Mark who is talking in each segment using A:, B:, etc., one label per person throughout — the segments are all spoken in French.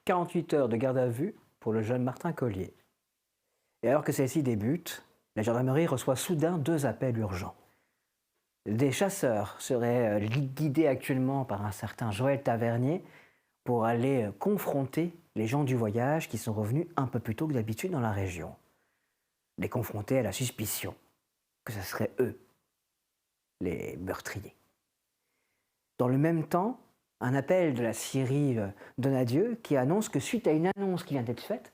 A: 48 heures de garde à vue pour le jeune Martin Collier. Et alors que celle-ci débute, la gendarmerie reçoit soudain 2 appels urgents. Des chasseurs seraient guidés actuellement par un certain Joël Tavernier pour aller confronter les gens du voyage qui sont revenus un peu plus tôt que d'habitude dans la région. Les confronter à la suspicion que ce seraient eux, les meurtriers. Dans le même temps, un appel de la scierie Donadieu qui annonce que suite à une annonce qui vient d'être faite,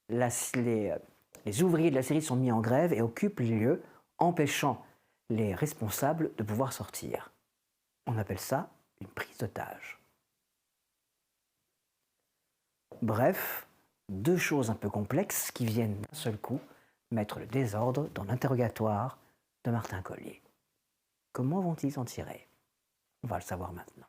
A: les ouvriers de la scierie sont mis en grève et occupent les lieux, empêchant les responsables de pouvoir sortir. On appelle ça une prise d'otage. Bref, 2 choses un peu complexes qui viennent d'un seul coup mettre le désordre dans l'interrogatoire de Martin Collier. Comment vont-ils s'en tirer? On va le savoir maintenant.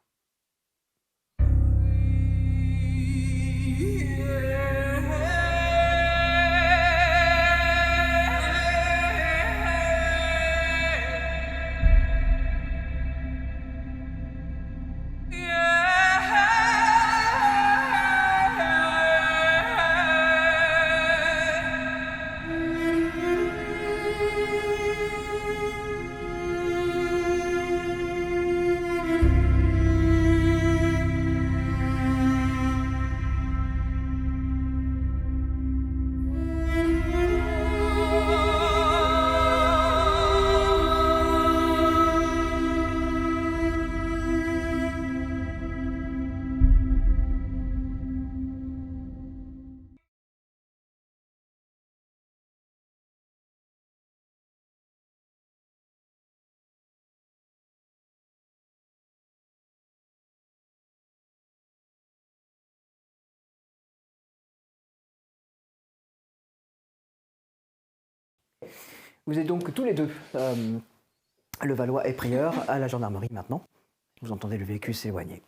A: Vous êtes donc tous les deux, Levallois et Prieur, à la gendarmerie maintenant. Vous entendez le véhicule s'éloigner.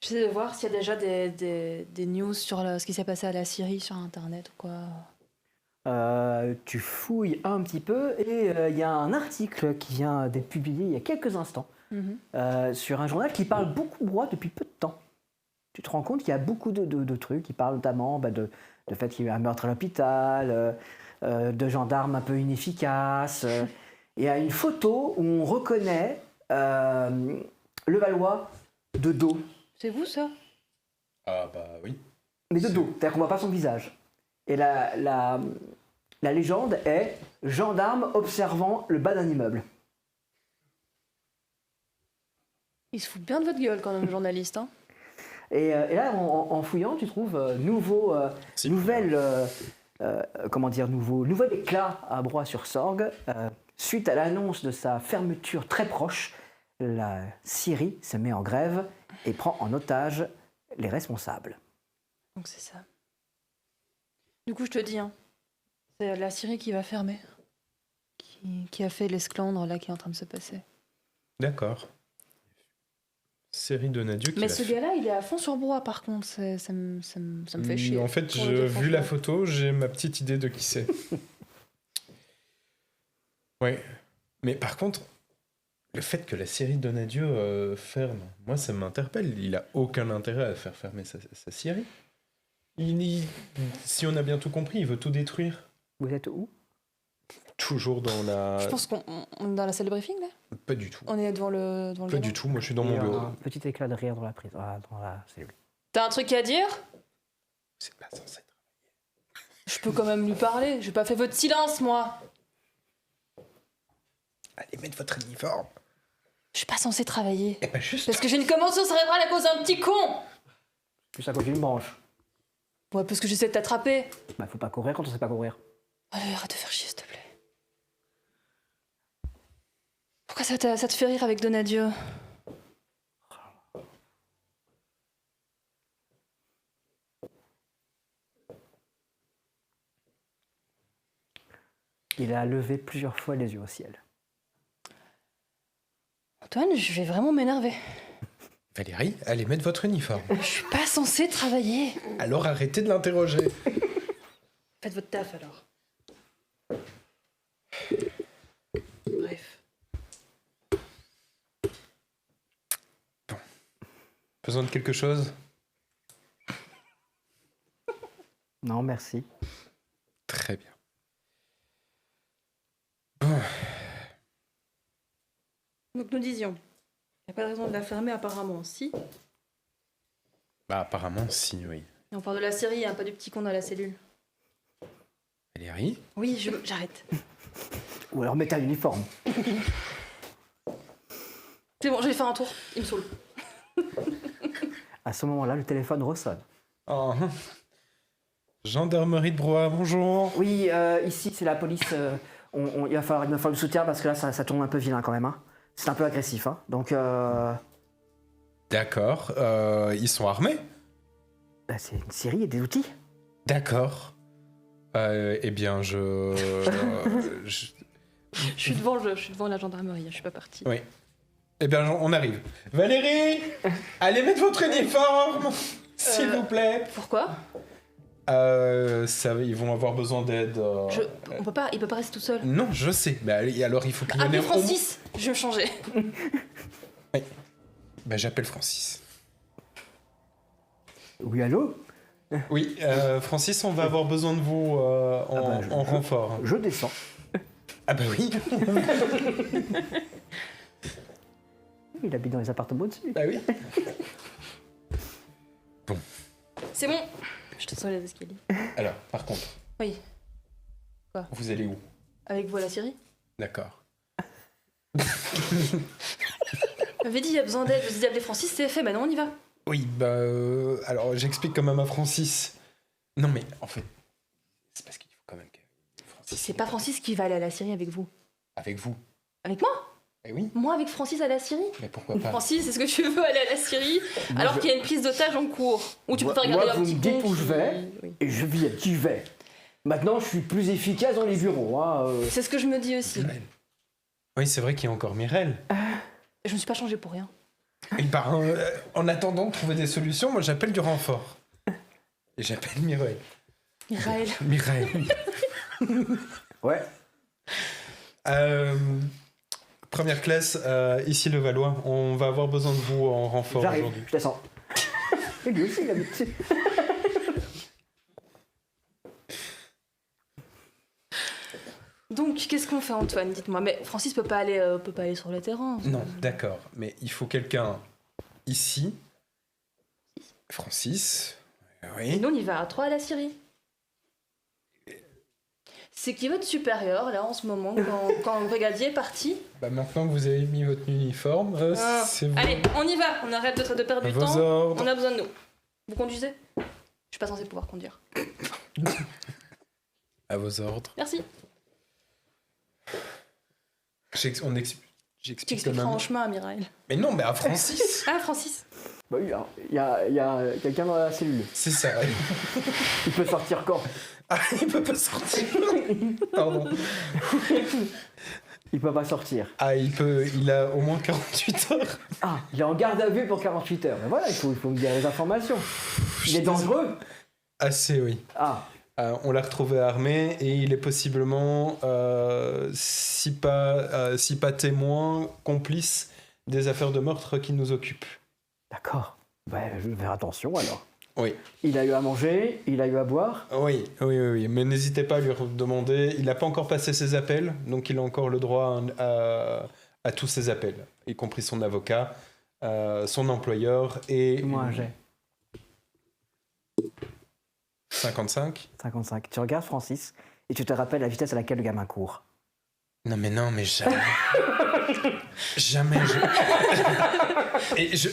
B: J'essaie de voir s'il y a déjà des news sur ce qui s'est passé à la Syrie sur Internet ou quoi.
A: Tu fouilles un petit peu et il y a un article qui vient d'être publié il y a quelques instants sur un journal qui parle beaucoup droit depuis peu de temps. Tu te rends compte qu'il y a beaucoup de trucs qui parlent notamment de fait qu'il y a eu un meurtre à l'hôpital, de gendarmes un peu inefficaces. Il y a une photo où on reconnaît Levallois de dos.
B: C'est vous ça?
C: Ah bah oui.
A: Mais de dos, c'est-à-dire qu'on ne voit pas son visage. Et la légende est « Gendarme observant le bas d'un immeuble ».
B: Il se fout bien de votre gueule quand même, le journaliste. Hein.
A: Et là, en fouillant, tu trouves nouvel éclat à Broye-sur-Sorgue. Suite à l'annonce de sa fermeture très proche, la Syrie se met en grève et prend en otage les responsables.
B: Donc c'est ça. Du coup, je te dis, hein, c'est la Syrie qui va fermer. Qui a fait l'esclandre là qui est en train de se passer.
C: D'accord. Série Donadieu qui
B: Mais ce gars-là, il est à fond sur Broye par contre, ça me fait chier.
C: En fait, vu la photo, j'ai ma petite idée de qui c'est. Ouais. Mais par contre, le fait que la série Donadieu ferme, moi ça m'interpelle. Il a aucun intérêt à faire fermer sa série. Si on a bien tout compris, il veut tout détruire.
A: Vous êtes où?
C: Toujours dans la...
B: Je pense qu'on est dans la salle de briefing là.
C: Pas du tout.
B: On est devant le
C: Pas du tout, moi je suis dans mon bureau.
A: Un petit éclat de rire dans la cellule.
B: T'as un truc à dire?
C: C'est pas censé être...
B: Je peux quand même lui parler, j'ai pas fait votre silence moi.
C: Allez mettre votre uniforme.
B: Je suis pas censée travailler.
C: Et pas juste.
B: Parce que j'ai une commotion cérébrale à cause d'un petit con.
A: Plus à cause d'une branche.
B: Ouais, parce que j'essaie de t'attraper.
A: Bah, faut pas courir quand on sait pas courir.
B: Allez, arrête de faire chier, s'il te plaît. Pourquoi ça te fait rire avec Donadieu?
A: Il a levé plusieurs fois les yeux au ciel.
B: Antoine, je vais vraiment m'énerver.
C: Valérie, allez mettre votre uniforme.
B: Je suis pas censée travailler.
C: Alors arrêtez de l'interroger.
B: Faites votre taf alors. Bref.
C: Bon. Besoin de quelque chose?
A: Non, merci.
C: Très bien.
B: Donc nous disions, il n'y a pas de raison de la fermer apparemment, si.
C: Bah apparemment si, oui.
B: Et on parle de la série, hein, pas du petit con dans la cellule.
C: Valérie?
B: Oui, j'arrête.
A: Ou alors mettez un uniforme.
B: C'est bon, je vais faire un tour, il me saoule.
A: À ce moment-là, le téléphone ressonne.
C: Oh. Gendarmerie de Broye, bonjour.
A: Oui, ici, c'est la police. Il va falloir du soutien parce que là, ça tourne un peu vilain quand même. Hein. C'est un peu agressif. Hein. Donc,
C: D'accord. Ils sont armés?
A: bah, c'est une série et des outils.
C: D'accord. Eh bien, je...
B: Je suis devant la gendarmerie, je suis pas partie.
C: Oui. Eh bien, on arrive. Valérie, allez mettre votre uniforme, s'il vous plaît.
B: Pourquoi
C: Ils vont avoir besoin d'aide.
B: Il peut pas rester tout seul.
C: Non, je sais. Bah, alors, il faut qu'il
B: Appelez
C: vienne au-
B: Francis, je vais me changer.
C: Bah, j'appelle Francis.
A: Oui, allô?
C: Oui, Francis, on va avoir besoin de vous en renfort.
A: Je descends.
C: Ah bah oui.
A: Il habite dans les appartements au-dessus.
C: Bah oui.
B: C'est bon, je te sens les escaliers.
C: Alors, par contre,
B: Oui,
C: vous allez où?
B: avec vous à la série.
C: D'accord.
B: Vous m'avez dit, il y a besoin d'aide, vous avez appelé Francis, c'est fait, maintenant on y va.
C: Oui, bah... alors, j'explique quand même à Francis. Non, mais en fait, c'est parce qu'il faut quand même que Francis...
B: C'est pas Francis qui va aller à la série avec vous.
C: Avec vous.
B: Avec moi?
C: Eh oui,
B: Moi avec Francis à la série?
C: mais pourquoi pas?
B: Francis, est-ce que tu veux aller à la série alors qu'il y a une prise d'otage en cours? Ou tu
A: Moi-
B: peux faire regarder
A: moi,
B: un
A: vous
B: petit
A: me dites
B: con
A: où je vais.
B: Oui.
A: Et je viens, j'y vais. Maintenant, je suis plus efficace dans les bureaux. Hein.
B: C'est ce que je me dis aussi.
C: Oui, c'est vrai qu'il y a encore Mireille.
B: Je me suis pas changée pour rien.
C: Et bah, en attendant de trouver des solutions, moi j'appelle du renfort. Et j'appelle Mireille.
B: Mireille.
C: Mireille.
A: Ouais.
C: Première classe, ici le Valois. On va avoir besoin de vous en renfort
A: J'arrive,
C: aujourd'hui.
A: je descends. Et lui aussi, il habite.
B: Donc, qu'est-ce qu'on fait, Antoine? Dites-moi. Mais Francis peut pas aller sur le terrain.
C: Non, d'accord. Mais il faut quelqu'un ici. Francis.
B: Et
C: Oui.
B: nous, on y va à 3 à la Syrie. C'est qui votre supérieur, là, en ce moment, quand le brigadier est parti?
C: Bah maintenant que vous avez mis votre uniforme, c'est vous.
B: Allez, on y va. On arrête de perdre du
C: Vos
B: temps.
C: ordres.
B: On a besoin de nous. Vous conduisez? Je suis pas censée pouvoir conduire.
C: À vos ordres.
B: Merci.
C: J'explique
B: Tu
C: quand
B: expliqueras
C: même.
B: en chemin à Mireille.
C: Mais non, mais à Francis.
B: Ah, Francis.
A: Bah oui, il y a quelqu'un dans la cellule.
C: C'est ça.
A: Il peut sortir quand?
C: Ah, il peut pas sortir. Pardon.
A: Il peut pas sortir.
C: Ah, il a au moins 48 heures.
A: Ah, il est en garde à vue pour 48 heures. Mais voilà, il faut me dire les informations. Il est dangereux?
C: Assez, oui.
A: Ah,
C: On l'a retrouvé armé et il est possiblement, si pas témoin, complice des affaires de meurtre qui nous occupent.
A: d'accord. Ben, je vais faire attention alors.
C: Oui.
A: Il a eu à manger, il a eu à boire.
C: Oui. Mais n'hésitez pas à lui demander. Il n'a pas encore passé ses appels, donc il a encore le droit à tous ses appels, y compris son avocat, son employeur et...
A: Moi, j'ai
C: 55.
A: 55. Tu regardes Francis et tu te rappelles la vitesse à laquelle le gamin court.
C: Non, mais jamais. Jamais.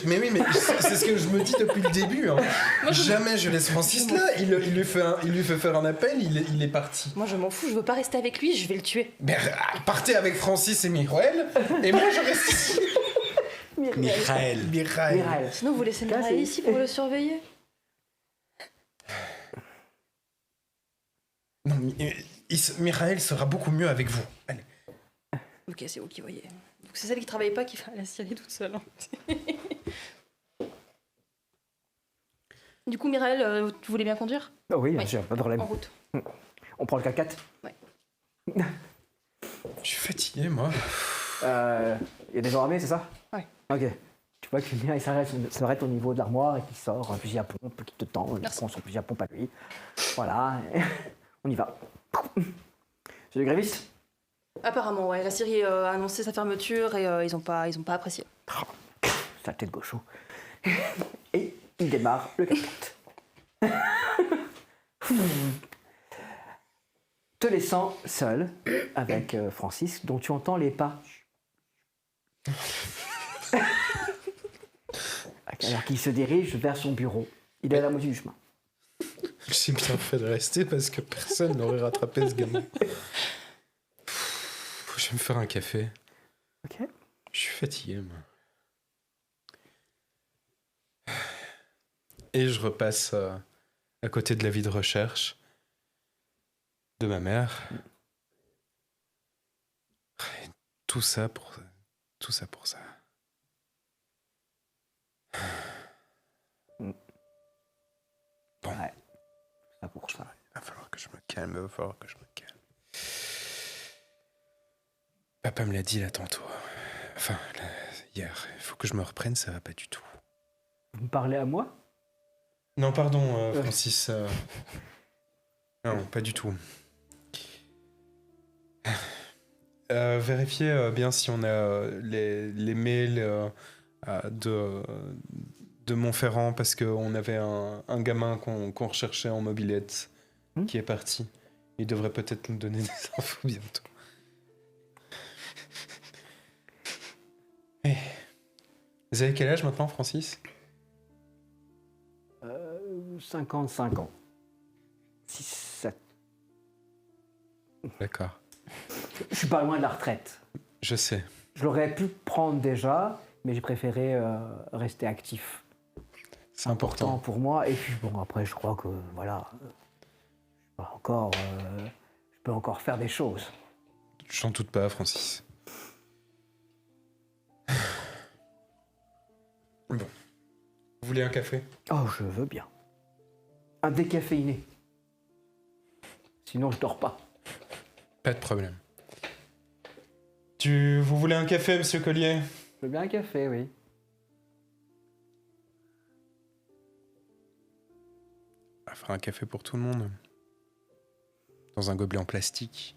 C: Mais oui, mais c'est ce que je me dis depuis le début. Hein. Jamais je laisse Francis là. Il lui fait faire un appel. Il est parti.
B: Moi, je m'en fous, je veux pas rester avec lui, je vais le tuer.
C: Mais partez avec Francis et Mireille. Et moi, je reste ici. Mireille.
B: Sinon, vous laissez
A: Là,
B: Mireille
A: c'est-
B: ici pour le surveiller?
C: Non, Mireille sera beaucoup mieux avec vous. Allez.
B: Ok, c'est vous qui voyez. Donc c'est celle qui travaille pas qui va à la Syrie toute seule. Hein. Du coup, Mireille, tu voulais bien conduire?
A: Oh oui, bien
B: Oui.
A: sûr, pas de problème.
B: En route.
A: On prend le 4x4.
C: Je suis fatigué, moi.
A: Il y a des gens armés, c'est ça?
B: Ouais.
A: Ok. Tu vois que le mien, il s'arrête au niveau de l'armoire et qu'il sort un fusil à pompe, qui te tend, il
B: Merci.
A: prend son fusil à pompe à lui. Voilà, on y va. C'est le gréviste.
B: Apparemment, ouais. La Syrie a annoncé sa fermeture et ils ont pas apprécié.
A: Saleté de gaucho. Et il démarre le 4x4. Te laissant seul avec Francis, dont tu entends les pas. Alors qu'il se dirige vers son bureau. Il est à la moitié du chemin.
C: J'ai bien fait de rester parce que personne n'aurait rattrapé ce gamin. Je vais me faire un café.
A: Ok.
C: Je suis fatigué, moi. Et je repasse à côté de l'avis de recherche de ma mère. Et tout ça pour ça. Bon.
A: Ouais. Ça pour ça.
C: Il va falloir que je me calme, Papa me l'a dit là tantôt. Enfin, là, hier. Il faut que je me reprenne, ça va pas du tout.
A: Vous me parlez à moi?
C: Non, pardon, Francis. Non, pas du tout. Vérifiez bien si on a les mails de Montferrand, parce qu'on avait un gamin qu'on recherchait en mobilette qui est parti. Il devrait peut-être nous donner des infos bientôt. Hey. Vous avez quel âge maintenant, Francis?
A: 55 ans. 6, 7.
C: D'accord.
A: Je suis pas loin de la retraite.
C: Je sais.
A: Je l'aurais pu prendre déjà, mais j'ai préféré rester actif.
C: C'est important.
A: Pour moi. Et puis bon, après, je crois que voilà, je peux encore faire des choses.
C: J'en doute pas, Francis. Bon. Vous voulez un café?
A: Oh, je veux bien. Un décaféiné. Sinon, je dors pas.
C: Pas de problème. Vous voulez un café, monsieur Collier?
A: Je veux bien un café, oui.
C: On fera un café pour tout le monde. Dans un gobelet en plastique.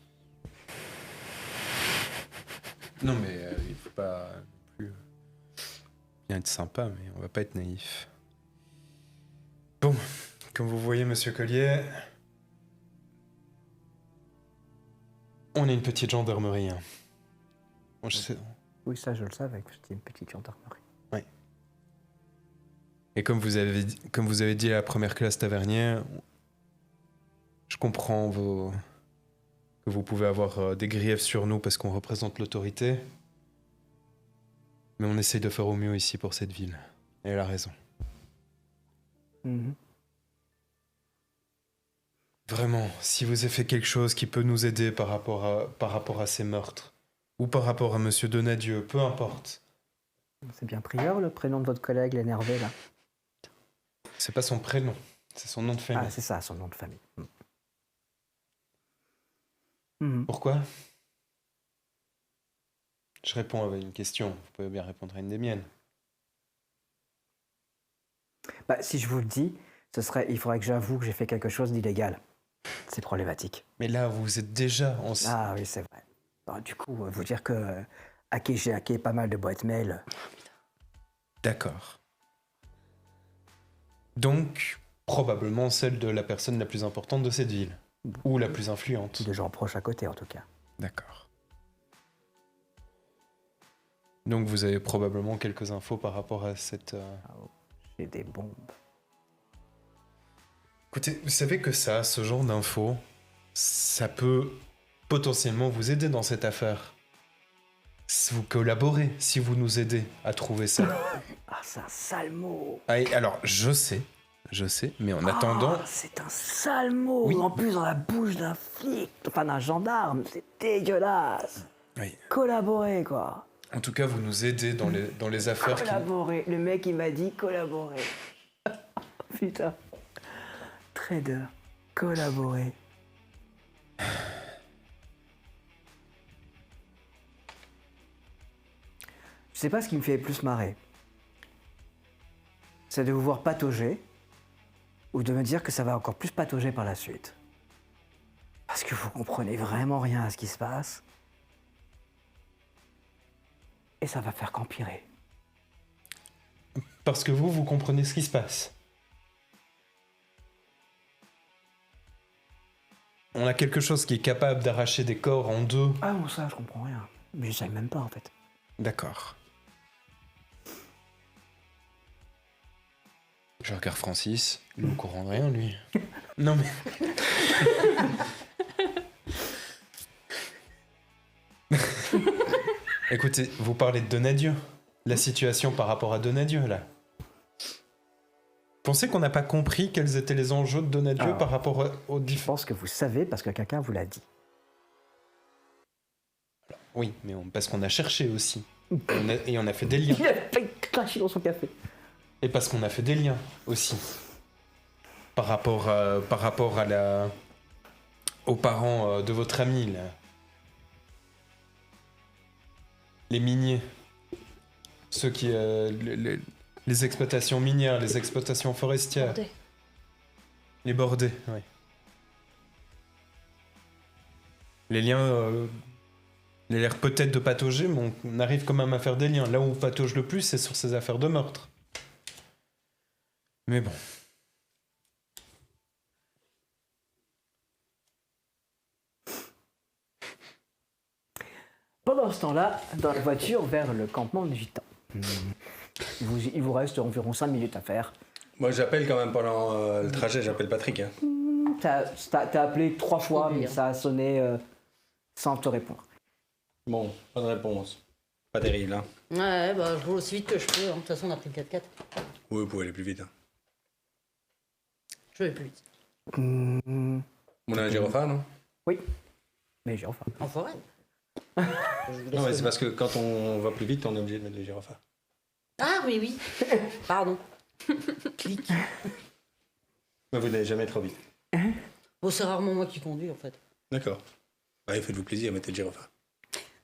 C: Non, mais il faut pas non plus bien être sympa, mais on va pas être naïf. Bon, comme vous voyez, monsieur Collier, on est une petite gendarmerie. Hein. Bon, je sais.
A: Oui, ça, je le savais, que c'était une petite gendarmerie.
C: Et comme vous avez dit à la première classe tavernière, je comprends que vous pouvez avoir des griefs sur nous parce qu'on représente l'autorité. Mais on essaye de faire au mieux ici pour cette ville. Et elle a raison.
A: Mhm.
C: Vraiment, si vous avez fait quelque chose qui peut nous aider par rapport à ces meurtres, ou par rapport à Monsieur Donadieu, peu importe.
A: C'est bien Prieur, le prénom de votre collègue, l'énervé, là.
C: C'est pas son prénom, c'est son nom de famille.
A: Ah, c'est ça, son nom de famille. Mhm.
C: Pourquoi? Je réponds à une question, vous pouvez bien répondre à une des miennes.
A: Bah, si je vous le dis, il faudrait que j'avoue que j'ai fait quelque chose d'illégal. C'est problématique.
C: Mais là, vous êtes déjà en...
A: Ah oui, c'est vrai. Bah, du coup, vous dire que j'ai hacké pas mal de boîtes mail.
C: D'accord. Donc, probablement celle de la personne la plus importante de cette ville. Ou la plus influente.
A: De gens proches à côté, en tout cas.
C: D'accord. Donc vous avez probablement quelques infos par rapport à cette...
A: J'ai des bombes.
C: Écoutez, vous savez que ce genre d'infos, ça peut potentiellement vous aider dans cette affaire. Si vous collaborez, si vous nous aidez à trouver ça.
A: Ah, c'est un sale mot.
C: Ah, et alors, je sais, mais en attendant...
A: Ah, c'est un sale mot.
C: Oui.
A: En plus, dans la bouche d'un flic, enfin d'un gendarme, c'est dégueulasse.
C: Oui.
A: Collaborer, quoi.
C: En tout cas, vous nous aidez dans les affaires qui...
A: Collaborer. Le mec, il m'a dit collaborer. Putain. Trader. Collaborer. Je sais pas ce qui me fait le plus marrer. c'est de vous voir patauger ou de me dire que ça va encore plus patauger par la suite. Parce que vous comprenez vraiment rien à ce qui se passe. Et ça va faire qu'empirer.
C: Parce que vous comprenez ce qui se passe. On a quelque chose qui est capable d'arracher des corps en deux.
A: Ah bon, ça, je comprends rien. Mais je savais même pas, en fait.
C: D'accord. Je regarde Francis. Il est au courant de rien, lui. Non, mais... Écoutez, vous parlez de Donadieu. La situation par rapport à Donadieu, là. Pensez qu'on n'a pas compris quels étaient les enjeux de Donadieu
A: Alors,
C: par rapport aux
A: Je
C: différents...
A: pense que vous savez parce que quelqu'un vous l'a dit.
C: Oui, mais parce qu'on a cherché aussi. Et on a fait des liens.
A: Il a fait cracher dans son café.
C: Et parce qu'on a fait des liens aussi. Par rapport à la... aux parents de votre ami, là. Les miniers. Ceux qui... les exploitations minières, les exploitations forestières.
B: Bordé.
C: Les bordés, oui. Les liens... il a l'air peut-être de patauger, mais on arrive quand même à faire des liens. Là où on patauge le plus, c'est sur ces affaires de meurtre. Mais bon.
A: Pendant ce temps-là, dans la voiture vers le campement du gitan. Il vous reste environ 5 minutes à faire.
D: Moi, j'appelle quand même pendant le trajet, j'appelle Patrick. Hein.
A: T'as appelé 3 fois, mais
B: bien.
A: ça a sonné sans te répondre.
D: Bon, pas de réponse. Pas terrible, hein.
E: Ouais, bah je roule aussi vite que je peux. hein. De toute façon, on a pris le 4x4.
D: Oui, vous pouvez aller plus vite. Hein.
E: Je vais plus vite.
A: Hmm,
D: On a un gyrophare, non?
A: oui, mais j'ai enfin.
E: En forêt.
D: Non, mais c'est parce que quand on va plus vite, on est obligé de mettre le gyrophare.
E: Ah oui, oui. Pardon. Clic.
D: Mais vous n'allez jamais trop vite.
E: Bon, c'est rarement moi qui conduis, en fait.
D: D'accord. Allez, faites-vous plaisir, mettez le gyrophare.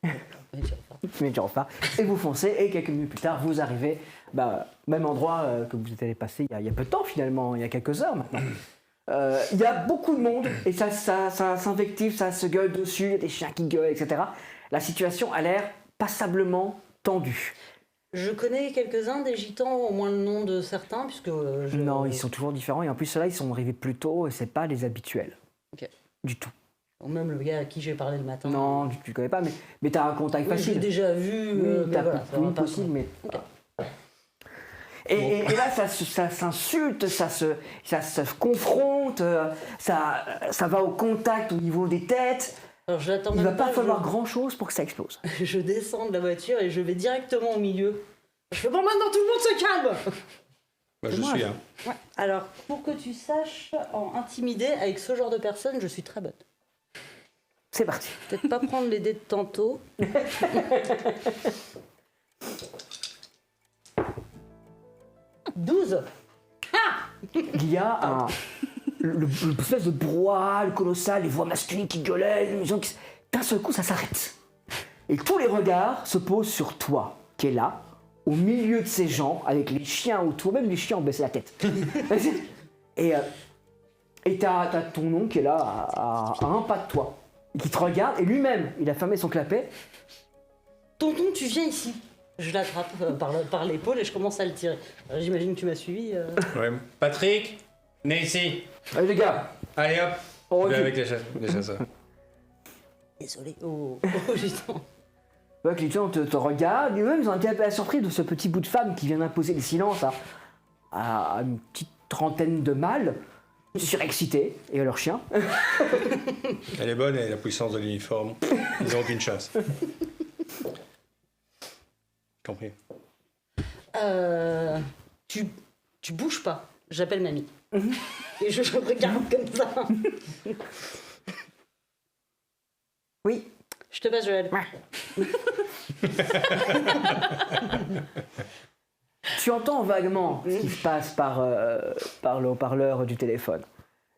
E: Ouais, je sais pas.
A: Tu mets le gyrophare et vous foncez, et quelques minutes plus tard, vous arrivez, même endroit que vous êtes allé passer il y a peu de temps finalement, il y a quelques heures maintenant. Il y a beaucoup de monde, et ça s'invective, ça se gueule dessus, il y a des chiens qui gueulent, etc. La situation a l'air passablement tendue.
E: Je connais quelques-uns des gitans, au moins le nom de certains, puisque
A: Non, ils sont toujours différents, et en plus ceux-là, ils sont arrivés plus tôt, et c'est pas les habituels.
E: Ok.
A: Du tout.
E: Ou même le gars à qui j'ai parlé le matin.
A: Non, tu connais pas, mais t'as un contact
E: Oui, je
A: facile.
E: l'ai déjà vu,
A: Oui,
E: mais
A: t'as
E: voilà, ça
A: oui,
E: va pas,
A: possible,
E: quoi.
A: mais...
E: Ok.
A: Et là, ça s'insulte, ça se confronte, ça va au contact au niveau des têtes.
E: Alors je l'attends
A: Il va
E: même
A: pas falloir
E: je...
A: grand-chose pour que ça explose.
E: je descends de la voiture et je vais directement au milieu. Je fais bon, maintenant tout le monde se calme.
D: Moi, je
A: Moi,
D: suis, hein.
E: Ouais. Alors, pour que tu saches, en intimider avec ce genre de personne, je suis très bonne.
A: C'est parti.
E: Peut-être pas prendre les dés de tantôt. 12.
A: Il y a l'espèce de brouhaha, le colossal, les voix masculines qui gueulaient, les gens qui... D'un seul coup, ça s'arrête. Et tous les regards se posent sur toi, qui est là, au milieu de ces gens, avec les chiens autour, même les chiens ont baissé la tête. Et t'as ton oncle qui est là, à un pas de toi, qui te regarde, et lui-même, il a fermé son clapet.
E: Tonton, tu viens ici. Je l'attrape par l'épaule et je commence à le tirer. J'imagine que tu m'as suivi.
D: Ouais. Patrick, venez ici.
A: Allez les gars,
D: Allez hop.
A: on
D: Viens
A: recule.
D: avec les chasseurs.
E: Désolé. Oh, gitan.
A: Donc les gens te regardent, et eux-mêmes ils ont été un peu surpris de ce petit bout de femme qui vient d'imposer le silence à une petite trentaine de mâles, surexcités, et à leurs chiens.
D: Elle est bonne, elle a la puissance de l'uniforme. Ils n'ont aucune chasse. Compris.
E: Tu bouges pas. J'appelle mamie. Et je regarde comme ça.
A: Oui.
E: Je te passe, Joël.
A: Tu entends vaguement ce qui se passe par le haut-parleur du téléphone.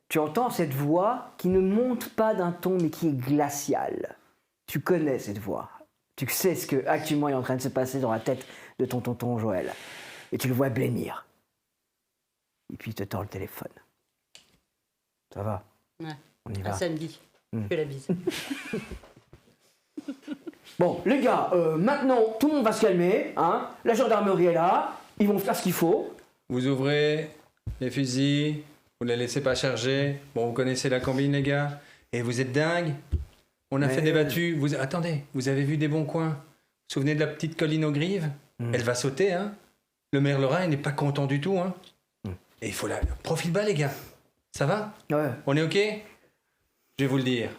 A: Tu entends cette voix qui ne monte pas d'un ton mais qui est glaciale. Tu connais cette voix. Tu sais ce que actuellement est en train de se passer dans la tête de ton tonton Joël. Et tu le vois blêmir. puis il te tend le téléphone. Ça va?
E: Ouais.
A: On y
E: À
A: va.
E: samedi.
A: Hmm.
E: Je fais la bise.
A: Bon, les gars, maintenant, tout le monde va se calmer. Hein. La gendarmerie est là. Ils vont faire ce qu'il faut.
D: Vous ouvrez les fusils, vous les laissez pas charger. Bon, vous connaissez la combine, les gars. Et vous êtes dingues. On a
A: Mais-
D: fait des battues. Attendez, vous avez vu des bons coins. Vous vous souvenez de la petite colline aux grives? Elle va sauter, hein. Le maire Lorrain, il n'est pas content du tout, hein. Et il faut la... Profil bas, les gars. Ça va?
A: Ouais.
D: On est OK? Je vais vous le dire.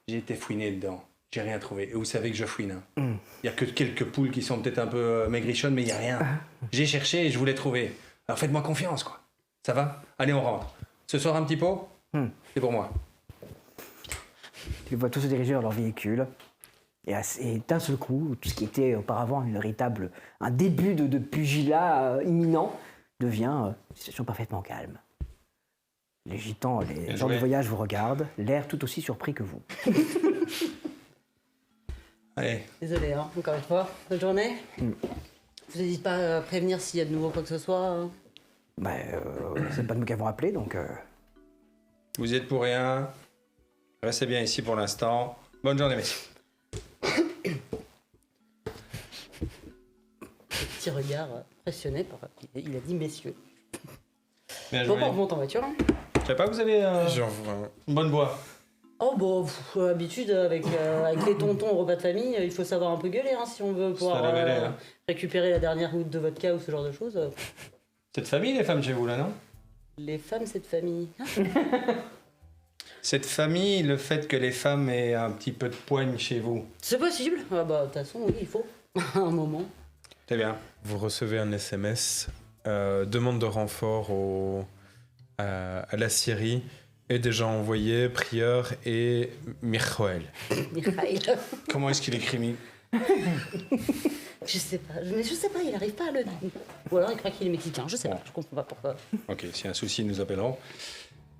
D: J'ai été fouiné dedans. J'ai rien trouvé. Et vous savez que je fouine. Hein. Il y a que quelques poules qui sont peut-être un peu maigrichonnes, mais il n'y a rien. J'ai cherché et je voulais trouver. Alors faites-moi confiance, quoi. Ça va? Allez, on rentre. Ce soir, un petit pot? C'est pour moi.
A: Tu les vois tous se diriger vers leur véhicule. Et d'un seul coup, tout ce qui était auparavant un début de pugilat imminent devient une situation parfaitement calme. Les gitans, les gens
D: joué.
A: du voyage vous regardent, l'air tout aussi surpris que vous.
D: Allez.
E: Désolé, hein, encore une fois. Bonne journée. Vous n'hésitez pas à prévenir s'il y a de nouveau quoi que ce soit. Hein.
A: C'est pas nous qui avons appelé, donc...
D: Vous y êtes pour rien. Restez bien ici pour l'instant. Bonne journée, messieurs.
E: Petit regard impressionné par... Il a dit messieurs.
D: Bien
E: Bon,
D: joué.
E: on remonte en voiture. Hein.
D: Je sais pas, vous avez
C: J'en vois.
D: une bonne boîte.
E: Oh bon, habitude, avec les tontons au repas de famille, il faut savoir un peu gueuler hein, si on veut pouvoir
D: la mêlée, hein.
E: récupérer la dernière goutte de vodka ou ce genre de choses.
D: Cette famille, les femmes chez vous, là, non?
E: Les femmes, cette famille. Hein.
D: Cette famille, le fait que les femmes aient un petit peu de poigne chez vous.
E: C'est possible. Ah bah, de toute façon, oui, il faut. un moment.
D: C'est bien.
C: Vous recevez un SMS, demande de renfort à la Syrie, est déjà envoyé, prieur et Michael.
E: Mikhail.
D: Comment est-ce qu'il écrit mi-
E: Je sais pas. Mais je sais pas, il arrive pas à le... Ou alors il croit qu'il est mexicain. Je sais pas, je comprends pas pourquoi.
D: Ok, s'il y a un souci, ils nous appelleront.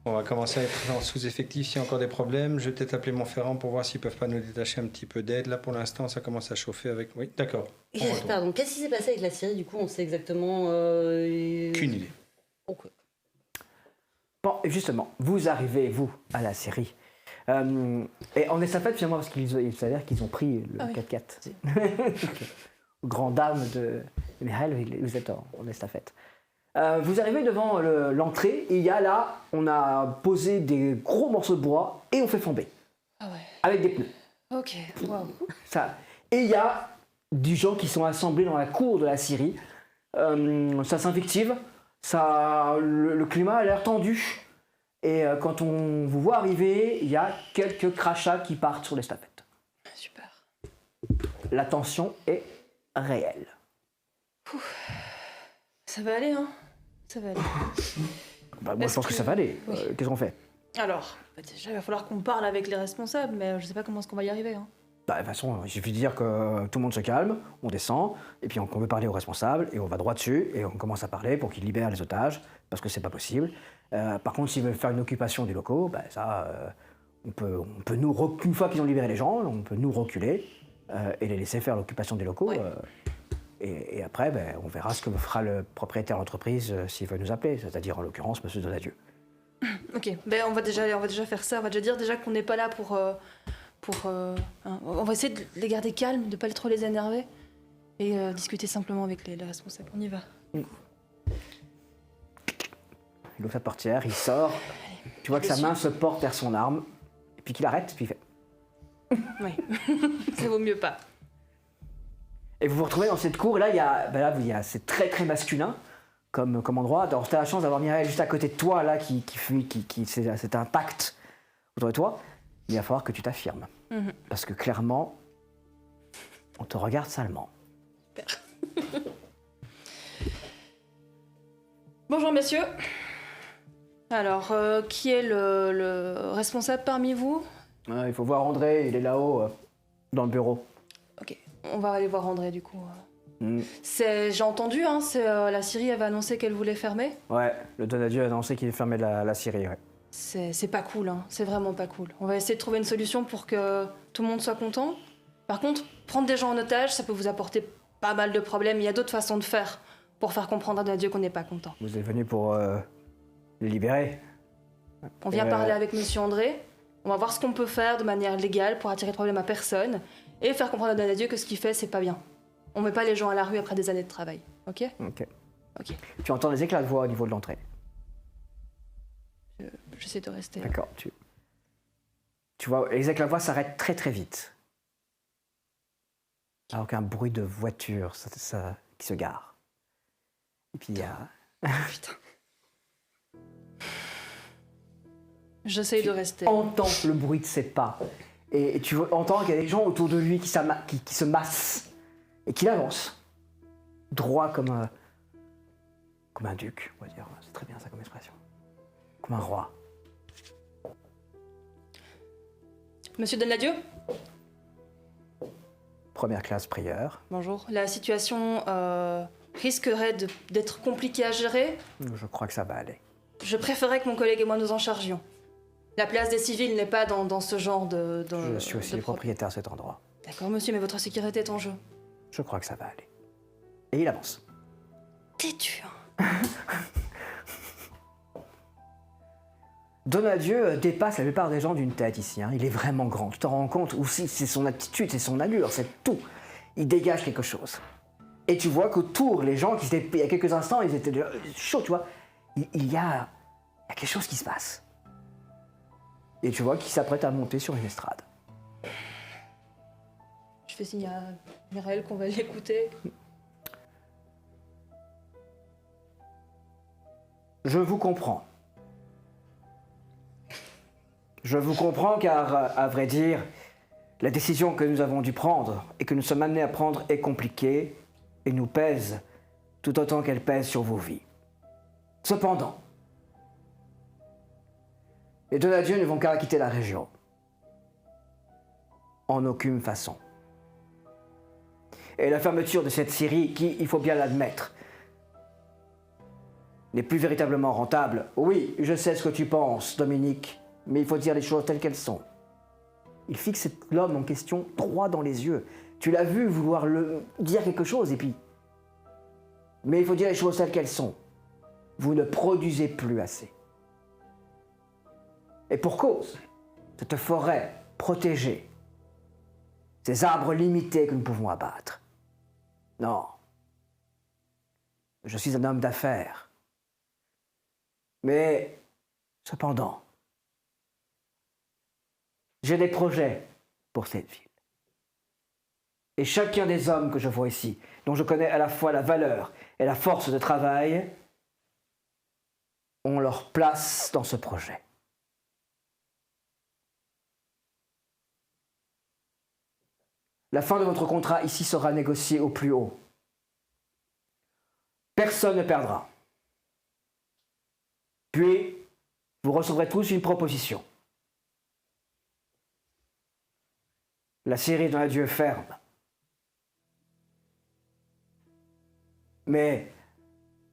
D: On va commencer à être en sous-effectif s'il y a encore des problèmes. Je vais peut-être appeler Montferrand pour voir s'ils peuvent pas nous détacher un petit peu d'aide. Là, pour l'instant, ça commence à chauffer avec... Oui, d'accord. On retourne.
E: Pardon, qu'est-ce qui s'est passé avec la Syrie du coup? On sait exactement...
D: Qu'une idée.
E: Ok.
A: Bon, et justement, vous arrivez, vous, à la Syrie. Et en estafette, finalement, parce qu'il s'avère qu'ils ont pris le
B: Ah oui.
A: 4x4. Grande dame de Michael, vous êtes en estafette. Vous arrivez devant l'entrée, et il y a là, on a posé des gros morceaux de bois, et on fait flamber,
B: Ah ouais.
A: avec des pneus.
B: Ok, waouh.
A: Ça. Et il y a des gens qui sont assemblés dans la cour de la Syrie. Ça s'invective, le climat a l'air tendu. Et quand on vous voit arriver, il y a quelques crachats qui partent sur l'estafette.
B: Super.
A: La tension est réelle.
B: Ça va aller, hein? Ça va aller.
A: Bah, moi, je
B: Est-ce
A: pense que
B: que-
A: ça va aller.
B: Oui.
A: Qu'est-ce qu'on fait?
B: Alors, déjà, il va falloir qu'on parle avec les responsables, mais je sais pas comment est-ce qu'on va y arriver. Hein.
A: Bah, de toute façon, il suffit de dire que tout le monde se calme, on descend, et puis on veut parler aux responsables, et on va droit dessus, et on commence à parler pour qu'ils libèrent les otages, parce que c'est pas possible. Par contre, s'ils veulent faire une occupation des locaux, bah, ça, on peut une fois qu'ils ont libéré les gens, on peut nous reculer et les laisser faire l'occupation des locaux.
B: Ouais.
A: Et après, ben, on verra ce que fera le propriétaire de l'entreprise s'il veut nous appeler, c'est-à-dire en l'occurrence Monsieur Donadieu.
B: Ok, ben on va déjà faire ça. On va déjà dire déjà qu'on n'est pas là pour. Hein. On va essayer de les garder calmes, de pas trop les énerver et discuter simplement avec les responsables. On y va.
A: Il ouvre sa portière, il sort, tu vois que sa main se porte vers son arme, et puis qu'il arrête, puis il fait.
B: Oui, ça vaut mieux pas.
A: Et vous vous retrouvez dans cette cour, et là, c'est très très masculin comme endroit. Alors, tu as la chance d'avoir Mireille juste à côté de toi, là, qui c'est intact autour de toi. Il va falloir que tu t'affirmes.
B: Mhm.
A: Parce que clairement, on te regarde salement.
B: Bonjour messieurs. Alors, qui est le responsable parmi vous?
A: Il faut voir André, il est là-haut, dans le bureau.
B: Ok, on va aller voir André du coup.
A: Mm.
B: J'ai entendu, hein, la Syrie avait annoncé qu'elle voulait fermer.
A: Ouais, le Donadieu a annoncé qu'il fermait la Syrie, ouais.
B: C'est pas cool, hein. C'est vraiment pas cool. On va essayer de trouver une solution pour que tout le monde soit content. Par contre, prendre des gens en otage, ça peut vous apporter pas mal de problèmes. Il y a d'autres façons de faire. pour faire comprendre à Donadieu qu'on n'est pas content.
A: Vous êtes venu pour les libérer.
B: On vient parler avec Monsieur André, on va voir ce qu'on peut faire de manière légale pour attirer de problème à personne et faire comprendre à Donadieu que ce qu'il fait, c'est pas bien. On met pas les gens à la rue après des années de travail, ok?
A: Ok.
B: Ok.
A: Tu entends des éclats de voix au niveau de l'entrée.
B: J'essaie de rester...
A: D'accord. Tu vois, les éclats de voix s'arrêtent très très vite. Alors qu'un bruit de voiture qui se gare. Et puis il y a...
B: Putain. J'essaie de rester.
A: Entends le bruit de ses pas. Et tu entends qu'il y a des gens autour de lui qui se massent. Et qu'il avance. Droit comme un duc, on va dire. C'est très bien ça comme expression. Comme un roi.
B: Monsieur Donadieu?
A: Première classe prieur.
B: Bonjour. La situation risquerait d'être compliquée à gérer.
A: Je crois que ça va aller.
B: Je préférerais que mon collègue et moi nous en chargions. La place des civils n'est pas dans ce genre de...
A: Je suis aussi le propriétaire de cet endroit.
B: D'accord, monsieur, mais votre sécurité est en jeu.
A: Je crois que ça va aller. Et il avance.
B: Têtu, hein.
A: Donadieu dépasse la plupart des gens d'une tête ici. Hein. Il est vraiment grand. Tu t'en rends compte? Aussi, c'est son attitude, c'est son allure, c'est tout. Il dégage quelque chose. Et tu vois qu'autour, les gens qui étaient, il y a quelques instants, ils étaient chauds, tu vois. Il y a quelque chose qui se passe. Et tu vois qu'il s'apprête à monter sur une estrade.
B: Je fais signe à Mireille qu'on va l'écouter.
A: Je vous comprends. Je vous comprends car, à vrai dire, la décision que nous avons dû prendre et que nous sommes amenés à prendre est compliquée et nous pèse tout autant qu'elle pèse sur vos vies. Cependant, les Donadieu ne vont qu'à quitter la région. En aucune façon. Et la fermeture de cette scierie, qui, il faut bien l'admettre, n'est plus véritablement rentable. Oui, je sais ce que tu penses, Dominique, mais il faut dire les choses telles qu'elles sont. Il fixe l'homme en question droit dans les yeux. Tu l'as vu vouloir dire quelque chose, et puis... Mais il faut dire les choses telles qu'elles sont. Vous ne produisez plus assez. Et pour cause, cette forêt protégée, ces arbres limités que nous pouvons abattre. Non. Je suis un homme d'affaires. Mais, cependant, j'ai des projets pour cette ville. Et chacun des hommes que je vois ici, dont je connais à la fois la valeur et la force de travail, ont leur place dans ce projet. La fin de votre contrat ici sera négociée au plus haut. Personne ne perdra. Puis, vous recevrez tous une proposition. La scierie Donadieu ferme. Mais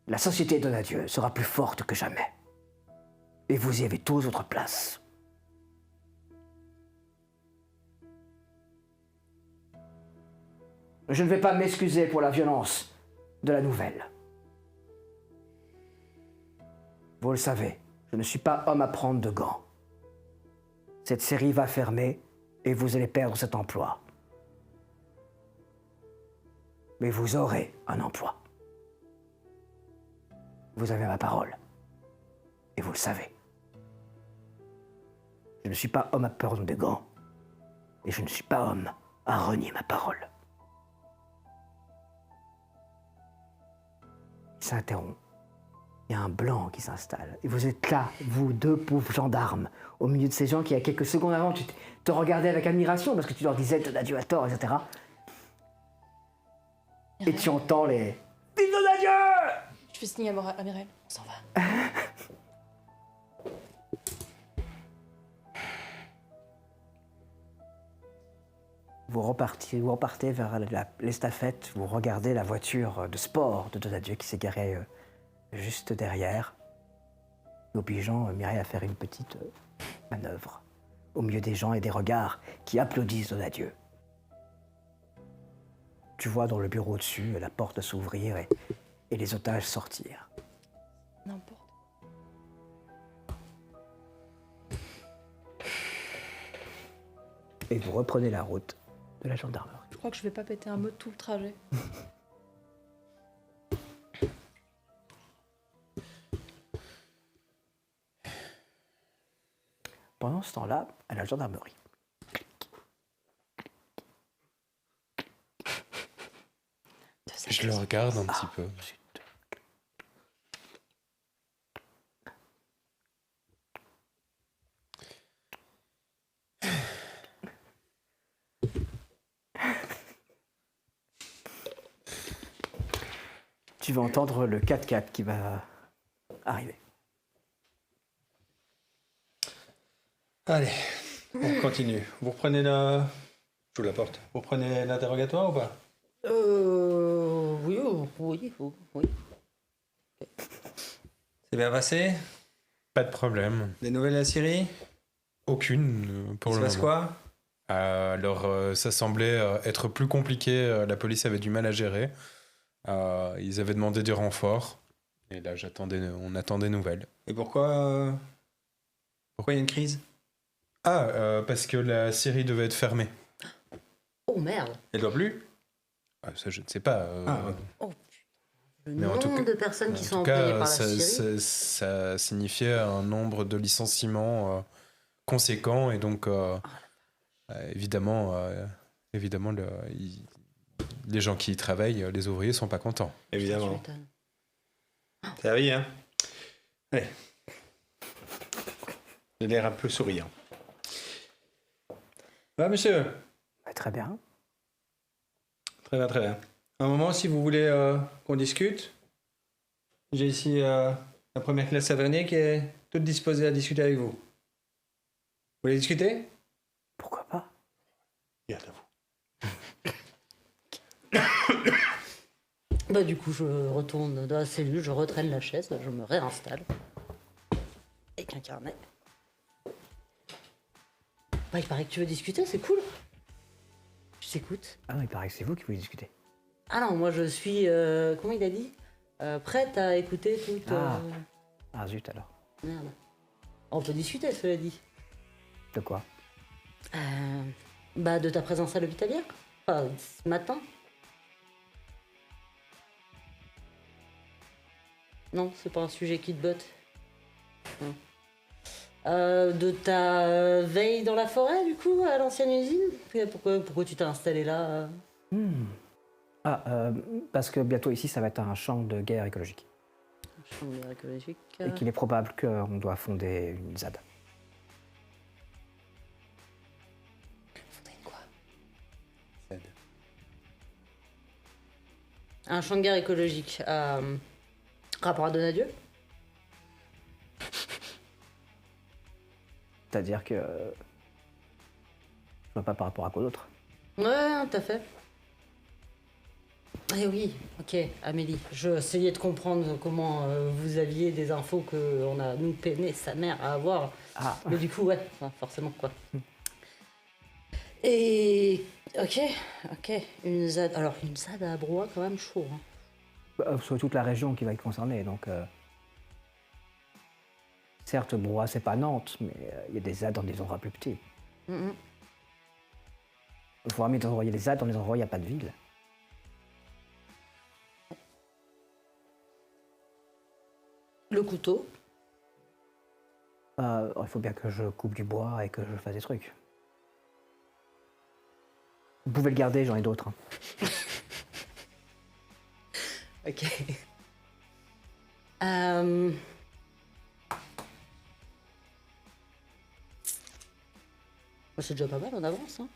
A: la société Donadieu sera plus forte que jamais. Et vous y avez tous votre place. Je ne vais pas m'excuser pour la violence de la nouvelle. Vous le savez, je ne suis pas homme à prendre de gants. Cette série va fermer et vous allez perdre cet emploi. Mais vous aurez un emploi. Vous avez ma parole. Et vous le savez. Je ne suis pas homme à prendre de gants. Et je ne suis pas homme à renier ma parole. Il s'interrompt. Il y a un blanc qui s'installe. Et vous êtes là, vous deux pauvres gendarmes, au milieu de ces gens qui, il y a quelques secondes avant, tu te regardaient avec admiration parce que tu leur disais Donadieu à tort, etc. Et tu entends les Vive Donadieu!
B: Je fais signe à Mireille. On s'en va.
A: Vous repartez vers l'estafette, vous regardez la voiture de sport de Donadieu qui s'est garée juste derrière, obligeant Mireille à faire une petite manœuvre au milieu des gens et des regards qui applaudissent Donadieu. Tu vois dans le bureau au-dessus la porte s'ouvrir et et les otages sortirent.
B: N'importe.
A: Et vous reprenez la route de la gendarmerie.
B: Je crois que je vais pas péter un mot de tout le trajet.
A: Pendant ce temps-là, à la gendarmerie.
C: Je le regarde un petit peu.
A: Zut. Tu vas entendre le 4x4 qui va arriver.
D: Allez, on continue. Vous reprenez la... J'ouvre la porte. Vous reprenez l'interrogatoire ou pas?
E: Oui, oui.
D: C'est bien passé?
C: Pas de problème.
D: Des nouvelles à Syrie?
C: Aucune pour
D: Il se
C: le
D: passe
C: moment.
D: quoi?
C: Alors, ça semblait être plus compliqué. La police avait du mal à gérer. Ils avaient demandé du renfort. Et là, on attend des nouvelles.
D: Et pourquoi il y a une crise?
C: Parce que la Syrie devait être fermée.
E: Oh merde.
D: Elle doit plus?
C: Ça, je ne sais pas.
E: Le
C: Mais en tout
E: nombre
C: cas-
E: de personnes qui sont
C: En tout
E: employées
C: cas,
E: par la Syrie.
C: ça signifiait un nombre de licenciements conséquent. Et donc, évidemment, les gens qui y travaillent, les ouvriers, sont pas contents.
E: Tu
D: Évidemment.
E: m'étonnes.
D: C'est la vie, hein? Allez. J'ai l'air un peu souriant. Va, monsieur?
A: Ouais, très bien.
D: Très bien, très bien. Un moment, si vous voulez qu'on discute, j'ai ici la première classe Savernier qui est toute disposée à discuter avec vous. Vous voulez discuter?
A: Pourquoi pas?
D: Regarde à vous.
E: Bah du coup, je retourne dans la cellule, je retraîne la chaise, je me réinstalle. Avec un carnet. Bah il paraît que tu veux discuter, c'est cool. Je t'écoute.
A: Ah non, il paraît que c'est vous qui voulez discuter.
E: Ah non, moi je suis, comment il a dit prête à écouter toute...
A: Ah zut alors.
E: Merde. On peut discuter, cela dit.
A: De quoi?
E: Bah de ta présence à l'hôpital hier. Enfin, ce matin. Non, c'est pas un sujet qui te botte. Non. De ta veille dans la forêt, du coup, à l'ancienne usine. Pourquoi tu t'es installé là
A: Parce que bientôt ici, ça va être un champ de guerre écologique.
E: Champ de guerre écologique.
A: Et qu'il est probable qu'on doit fonder une ZAD.
E: Un champ de guerre écologique. Rapport à Donadieu.
A: C'est-à-dire que... je vois pas par rapport à quoi d'autre.
E: Ouais, tout à fait. Eh oui, ok, Amélie. Je essayais de comprendre comment vous aviez des infos que on a, nous, peiné sa mère à avoir.
A: Ah,
E: Mais du coup, ouais, enfin, forcément, quoi. Et... Ok. Une ZAD... Alors, une ZAD à Broye, quand même, chaud. Hein.
A: sur toute la région qui va être concernée, donc... Certes, Broye, c'est pas Nantes, mais il y a des ZAD dans des endroits plus petits.
E: Mhm.
A: Il faut ramener des endroits, il y a des ZAD dans des endroits où il n'y a pas de ville.
E: Le couteau.
A: Il faut bien que je coupe du bois et que je fasse des trucs. Vous pouvez le garder, j'en ai d'autres. Hein.
E: Ok. C'est déjà pas mal, on avance. Hein.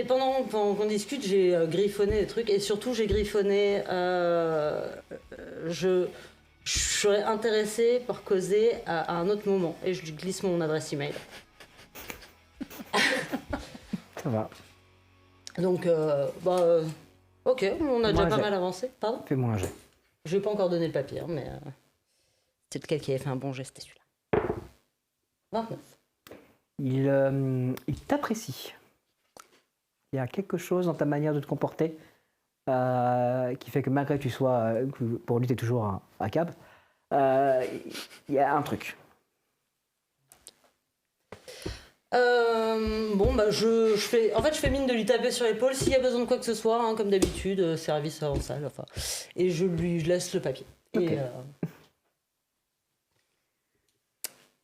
E: Pendant qu'on discute, j'ai griffonné des trucs et surtout j'ai griffonné. Je serais intéressée par causer à un autre moment et je lui glisse mon adresse email.
A: Ça va.
E: Donc, ok, on a déjà pas
A: j'ai-
E: mal avancé. Pardon?
A: Fais-moi un jet.
E: Je vais pas encore donner le papier, hein, mais c'est lequel qui avait fait un bon geste, c'était celui-là. 29.
A: Il t'apprécie. Il y a quelque chose dans ta manière de te comporter qui fait que malgré que tu sois, que pour lui, tu es toujours un cab, il y a un truc.
E: Je fais mine de lui taper sur l'épaule s'il y a besoin de quoi que ce soit, hein, comme d'habitude, service en salle, enfin. Et je laisse le papier.
A: Ok.
E: Et,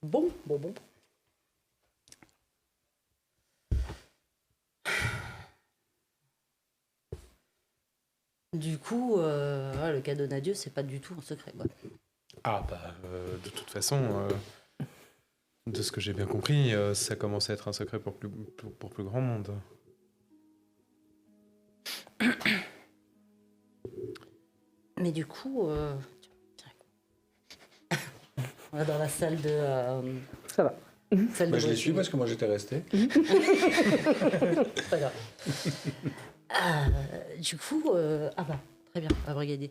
E: Bon. Du coup, le cadeau d'adieu, c'est pas du tout un secret, quoi.
C: Ah bah, de toute façon, de ce que j'ai bien compris, ça commence à être un secret pour plus grand monde.
E: Mais du coup, on va dans la salle de.
A: Ça va.
E: Salle de
D: Je les
E: briefing.
D: suis parce que moi j'étais resté.
E: C'est pas grave. Du coup, très bien, brigadier.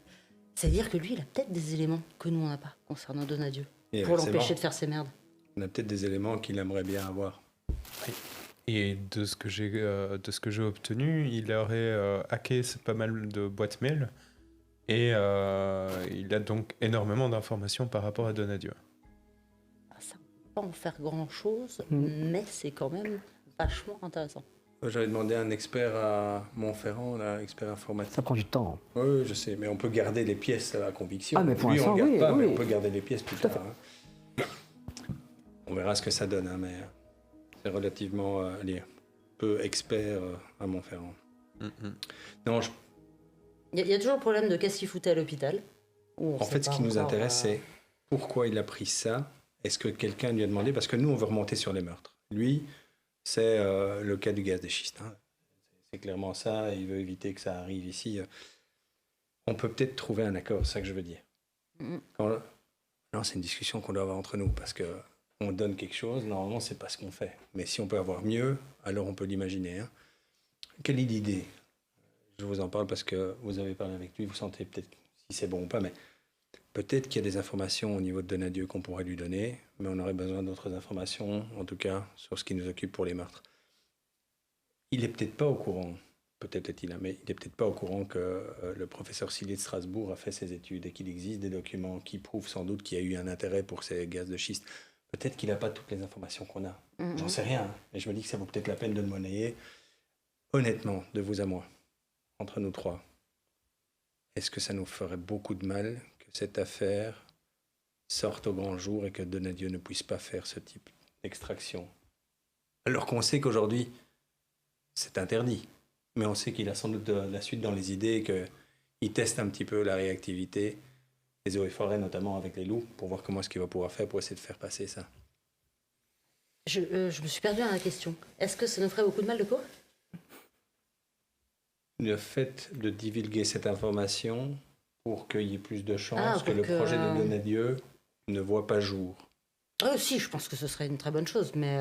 E: C'est-à-dire que lui, il a peut-être des éléments que nous, on n'a pas concernant Donadieu.
D: Et
E: Pour
D: inversement,
E: l'empêcher de faire ses merdes.
D: On a peut-être des éléments qu'il aimerait bien avoir.
C: Et de ce que j'ai obtenu, il aurait hacké pas mal de boîtes mail et il a donc énormément d'informations par rapport à Donadieu.
E: Ça ne peut pas en faire grand-chose, mais c'est quand même vachement intéressant.
D: J'avais demandé à un expert à Montferrand, là, expert informatique.
A: Ça prend du temps.
D: Oui, je sais, mais on peut garder les pièces à conviction.
A: Ah, mais pour
D: Lui, on
A: l'instant,
D: ne garde
A: oui,
D: pas, mais
A: oui.
D: on peut garder les pièces plus
A: Tout à
D: tard. Hein. On verra ce que ça donne, hein, mais c'est relativement peu expert à Montferrand. Non,
E: Il y a toujours le problème de qu'est-ce qu'il foutait à l'hôpital.
D: en fait, ce qui nous intéresse, c'est pourquoi il a pris ça. Est-ce que quelqu'un lui a demandé? Parce que nous, on veut remonter sur les meurtres. Lui, c'est le cas du gaz de schiste. Hein. C'est clairement ça. Il veut éviter que ça arrive ici. On peut peut-être trouver un accord, c'est ça que je veux dire. Non, c'est une discussion qu'on doit avoir entre nous parce que on donne quelque chose, normalement, c'est pas ce qu'on fait. Mais si on peut avoir mieux, alors on peut l'imaginer. Hein. Quelle est l'idée? Je vous en parle parce que vous avez parlé avec lui, vous sentez peut-être si c'est bon ou pas, mais peut-être qu'il y a des informations au niveau de Donadieu qu'on pourrait lui donner, mais on aurait besoin d'autres informations, en tout cas, sur ce qui nous occupe pour les meurtres. Il est peut-être pas au courant, peut-être est-il là, mais il est peut-être pas au courant que le professeur Sillier de Strasbourg a fait ses études et qu'il existe des documents qui prouvent sans doute qu'il y a eu un intérêt pour ces gaz de schiste. Peut-être qu'il n'a pas toutes les informations qu'on a. J'en sais rien, hein, mais je me dis que ça vaut peut-être la peine de le monnayer. Honnêtement, de vous à moi, entre nous trois, est-ce que ça nous ferait beaucoup de mal que cette affaire sorte au grand jour et que Donadieu ne puisse pas faire ce type d'extraction? Alors qu'on sait qu'aujourd'hui, c'est interdit. Mais on sait qu'il a sans doute de la suite dans les idées, qu'il teste un petit peu la réactivité des eaux et forêts, notamment avec les loups, pour voir comment est-ce qu'il va pouvoir faire pour essayer de faire passer ça.
E: Je me suis perdue dans la question. Est-ce que ça nous ferait beaucoup de mal de quoi?
D: Le fait de divulguer cette information pour qu'il y ait plus de chances que
E: pour
D: le
E: que-
D: projet de Donadieu ne voit pas jour.
E: Si, je pense que ce serait une très bonne chose, mais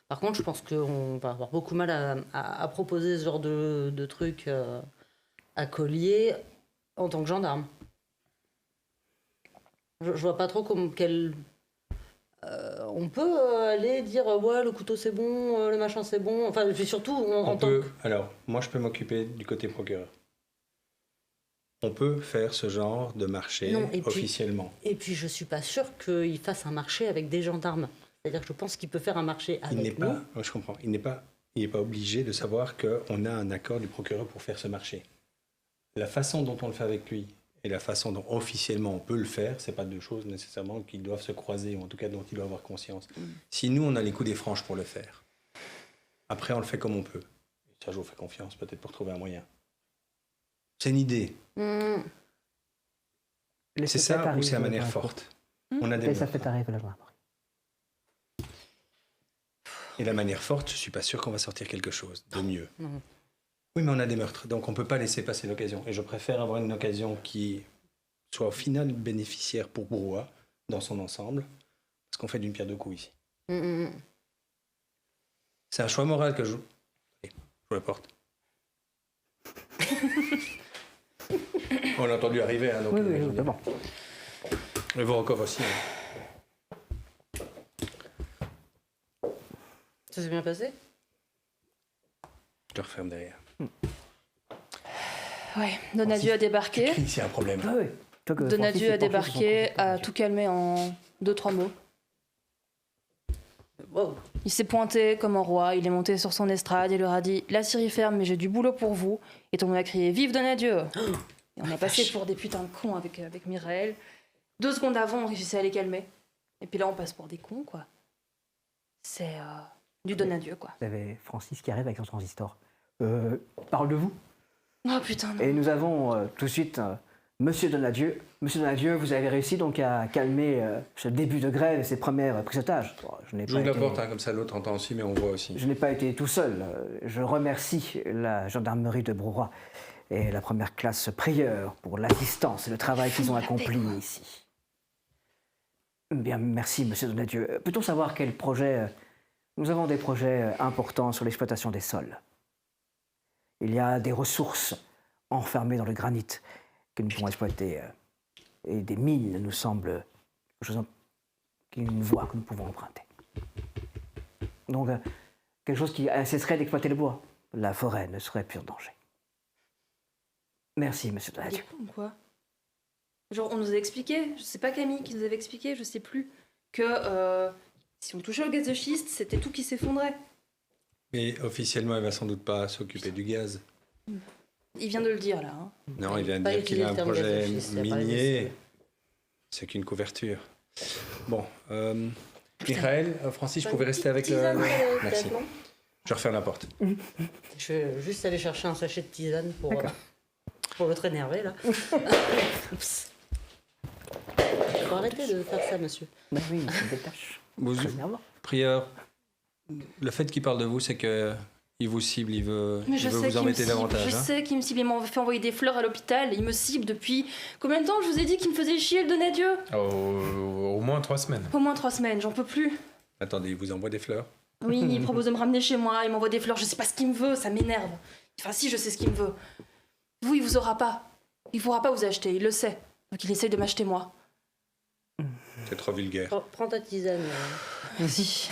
E: par contre, je pense qu'on va avoir beaucoup mal à proposer ce genre de truc à Collier en tant que gendarme. Je vois pas trop on peut aller dire ouais, le couteau c'est bon, le machin c'est bon. Enfin, puis surtout en tant que.
D: Alors, moi je peux m'occuper du côté procureur. On peut faire ce genre de marché
E: Non, et puis-
D: officiellement.
E: Et puis je suis pas sûre qu'il fasse un marché avec des gendarmes. C'est-à-dire que je pense qu'il peut faire un marché
D: Il n'est
E: avec
D: pas,
E: nous.
D: moi, je comprends, il n'est pas obligé de savoir qu'on a un accord du procureur pour faire ce marché. La façon dont on le fait avec lui et la façon dont officiellement on peut le faire, c'est pas deux choses nécessairement qui doivent se croiser, ou en tout cas dont il doit avoir conscience. Si nous, on a les coups des franges pour le faire, après on le fait comme on peut. Ça, je vous fais confiance, peut-être pour trouver un moyen. C'est une idée. C'est ça ou c'est la manière forte? On a des
A: Et ça
D: meurtres.
A: fait arriver la gendarmerie.
D: Et la manière forte, je suis pas sûr qu'on va sortir quelque chose de mieux.
E: Non.
D: Oui, mais on a des meurtres, donc on peut pas laisser passer l'occasion. Et je préfère avoir une occasion qui soit au final bénéficiaire pour Brouhaha, dans son ensemble, parce qu'on fait d'une pierre deux coups ici. C'est un choix moral que je... Allez, je la porte. On l'a entendu arriver, hein, donc...
A: Oui, c'est bon.
D: Et vous encore aussi. Hein.
E: Ça s'est bien passé?
D: Je te referme derrière.
B: Ouais, Donadieu a débarqué.
D: Crie s'il y a un problème.
A: Ah oui. Toi que
B: Donadieu
A: Francis
B: a
A: est penché sur son
B: débarqué,
A: projet.
B: a tout calmé en 2-3 mots.
E: Wow.
B: Il s'est pointé comme un roi, il est monté sur son estrade, il leur a dit « La Syrie ferme, mais j'ai du boulot pour vous ». Et tout le monde a crié « Vive Donadieu !» Et on a passé pour des putains de cons avec Mireille. 2 secondes avant, on réussissait à les calmer. Et puis là, on passe pour des cons, quoi. C'est du Donadieu, quoi.
A: Vous avez Francis qui arrive avec son transistor. Parle de vous.
B: Oh putain, non.
A: Et nous avons tout de suite Monsieur Donadieu. Monsieur Donadieu, vous avez réussi donc à calmer ce début de grève et ces premières prises d'otages. Bon,
D: J'ouvre la porte, hein, comme ça l'autre entend aussi, mais on voit aussi.
A: Je n'ai pas été tout seul. Je remercie la gendarmerie de Brouroy et la première classe prieur pour l'assistance et le travail qu'ils ont accompli ici. Bien, merci, Monsieur Donadieu. Peut-on savoir quel projet... Nous avons des projets importants sur l'exploitation des sols. Il y a des ressources enfermées dans le granit que nous pouvons exploiter. Et des mines nous semblent une voie que nous pouvons emprunter. Donc, quelque chose qui cesserait d'exploiter le bois. La forêt ne serait plus en danger. Merci, Monsieur
B: Il est
A: Donadieu.
B: con, quoi. Genre, on nous a expliqué, je sais pas Camille qui nous avait expliqué, je sais plus, que si on touchait au gaz de schiste, c'était tout qui s'effondrait.
D: Mais officiellement, il va sans doute pas s'occuper du gaz.
B: Il vient de le dire, là. Hein.
D: Non, il vient de
E: Pas
D: dire qu'il a un
E: utiliser le terme
D: projet
E: gazofiste, il a parlé
D: minier. C'est qu'une couverture. Bon, Michael, Francis, vous pouvez rester avec le... Merci. Je referme la porte.
E: Je vais juste aller chercher un sachet de tisane pour l'autre énervé, là. Oups. Faut arrêter de faire ça, monsieur.
A: Ben oui, c'est des tâches.
D: Vous,
A: Très énervant.
D: prieur, le fait qu'il parle de vous, c'est que il vous cible, il veut
B: Mais je sais
D: vous
B: qu'il me
D: embêter
B: cible,
D: davantage.
B: je
D: hein.
B: sais qu'il me cible, il m'a fait envoyer des fleurs à l'hôpital, il me cible depuis... Combien de temps je vous ai dit qu'il me faisait chier le Donadieu?
C: Au moins 3 semaines.
B: Au moins 3 semaines, j'en peux plus.
D: Attendez, il vous envoie des fleurs.
B: Oui, il propose de me ramener chez moi, il m'envoie des fleurs, je sais pas ce qu'il me veut, ça m'énerve. Enfin si, je sais ce qu'il me veut. Vous, il vous aura pas. Il pourra pas vous acheter, il le sait. Donc il essaye de m'acheter moi.
D: C'est trop vulgaire.
E: Prends ta tisane.
B: Vas-y.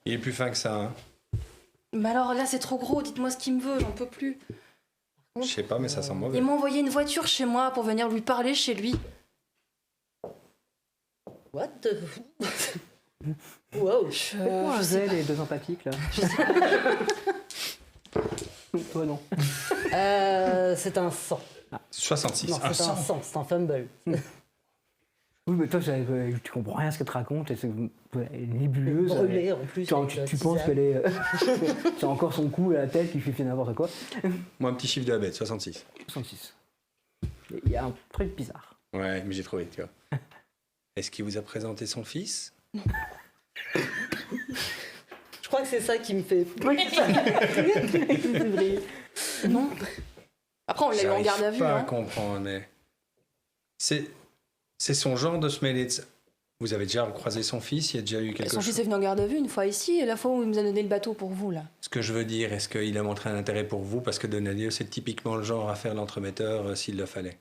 D: Il est plus fin que ça. Hein.
B: Mais alors là, c'est trop gros, dites-moi ce qu'il me veut, j'en peux plus.
D: Je sais pas, mais ça sent mauvais.
B: Il m'a envoyé une voiture chez moi pour venir lui parler chez lui.
E: What the... Wow.
A: Pourquoi Hazel et 2 empathiques, là Toi, non.
E: C'est un sang.
D: 66.
E: Non,
D: Ah,
E: c'est un
D: 100.
E: sang, c'est un fumble.
A: Oui, mais toi, tu comprends rien à ce qu'elle te raconte. Elle est nébuleuse.
E: Brûlé en plus.
A: Tu
E: avec la
A: penses
E: tisane.
A: qu'elle est. C'est encore son cou à la tête qui fait n'importe quoi.
D: Moi, un petit chiffre de la bête, 66.
A: 66. Il y a un truc bizarre.
D: Ouais, mais j'ai trouvé, tu vois. Est-ce qu'il vous a présenté son fils?
E: Je crois que c'est ça qui me fait.
B: Non. Après, on l'a eu en
D: J'arrive
B: garde à vue.
D: pas à
B: Hein.
D: comprendre, mais... C'est son genre de se mêler de ça. Vous avez déjà croisé son fils? Il y a déjà eu quelque
B: Son
D: chose?
B: fils est venu en garde à vue une fois ici, et la fois où il nous a donné le bateau pour vous, là.
D: Ce que je veux dire, est-ce qu'il a montré un intérêt pour vous? Parce que Donadieu, c'est typiquement le genre à faire l'entremetteur s'il le fallait.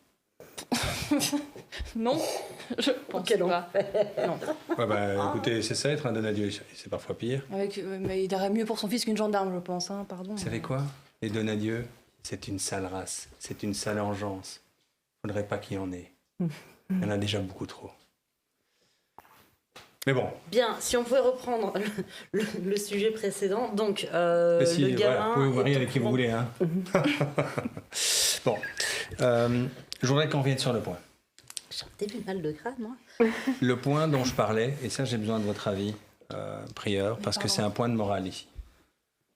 B: Non, je pense
E: Quel
B: pas. Non.
D: Ouais, bah écoutez, c'est ça, être un Donadieu, c'est parfois pire.
B: Mais il irait mieux pour son fils qu'une gendarme, je pense. Hein. Pardon.
D: Vous savez quoi? Les Donadieu, c'est une sale race, c'est une sale engeance. Faudrait pas qu'il y en ait. Il y en a déjà beaucoup trop. Mais bon,
E: Bien, si on pouvait reprendre le sujet précédent. Donc,
D: mais si,
E: le gamin.
D: voilà, vous pouvez vous marier
E: est au
D: avec qui vous
E: courant-
D: voulez. Hein. Bon, je voudrais qu'on revienne sur le point.
E: J'ai un début de mal de crâne, moi.
D: Le point dont je parlais, et ça j'ai besoin de votre avis, prieur, parce que c'est un point de morale ici.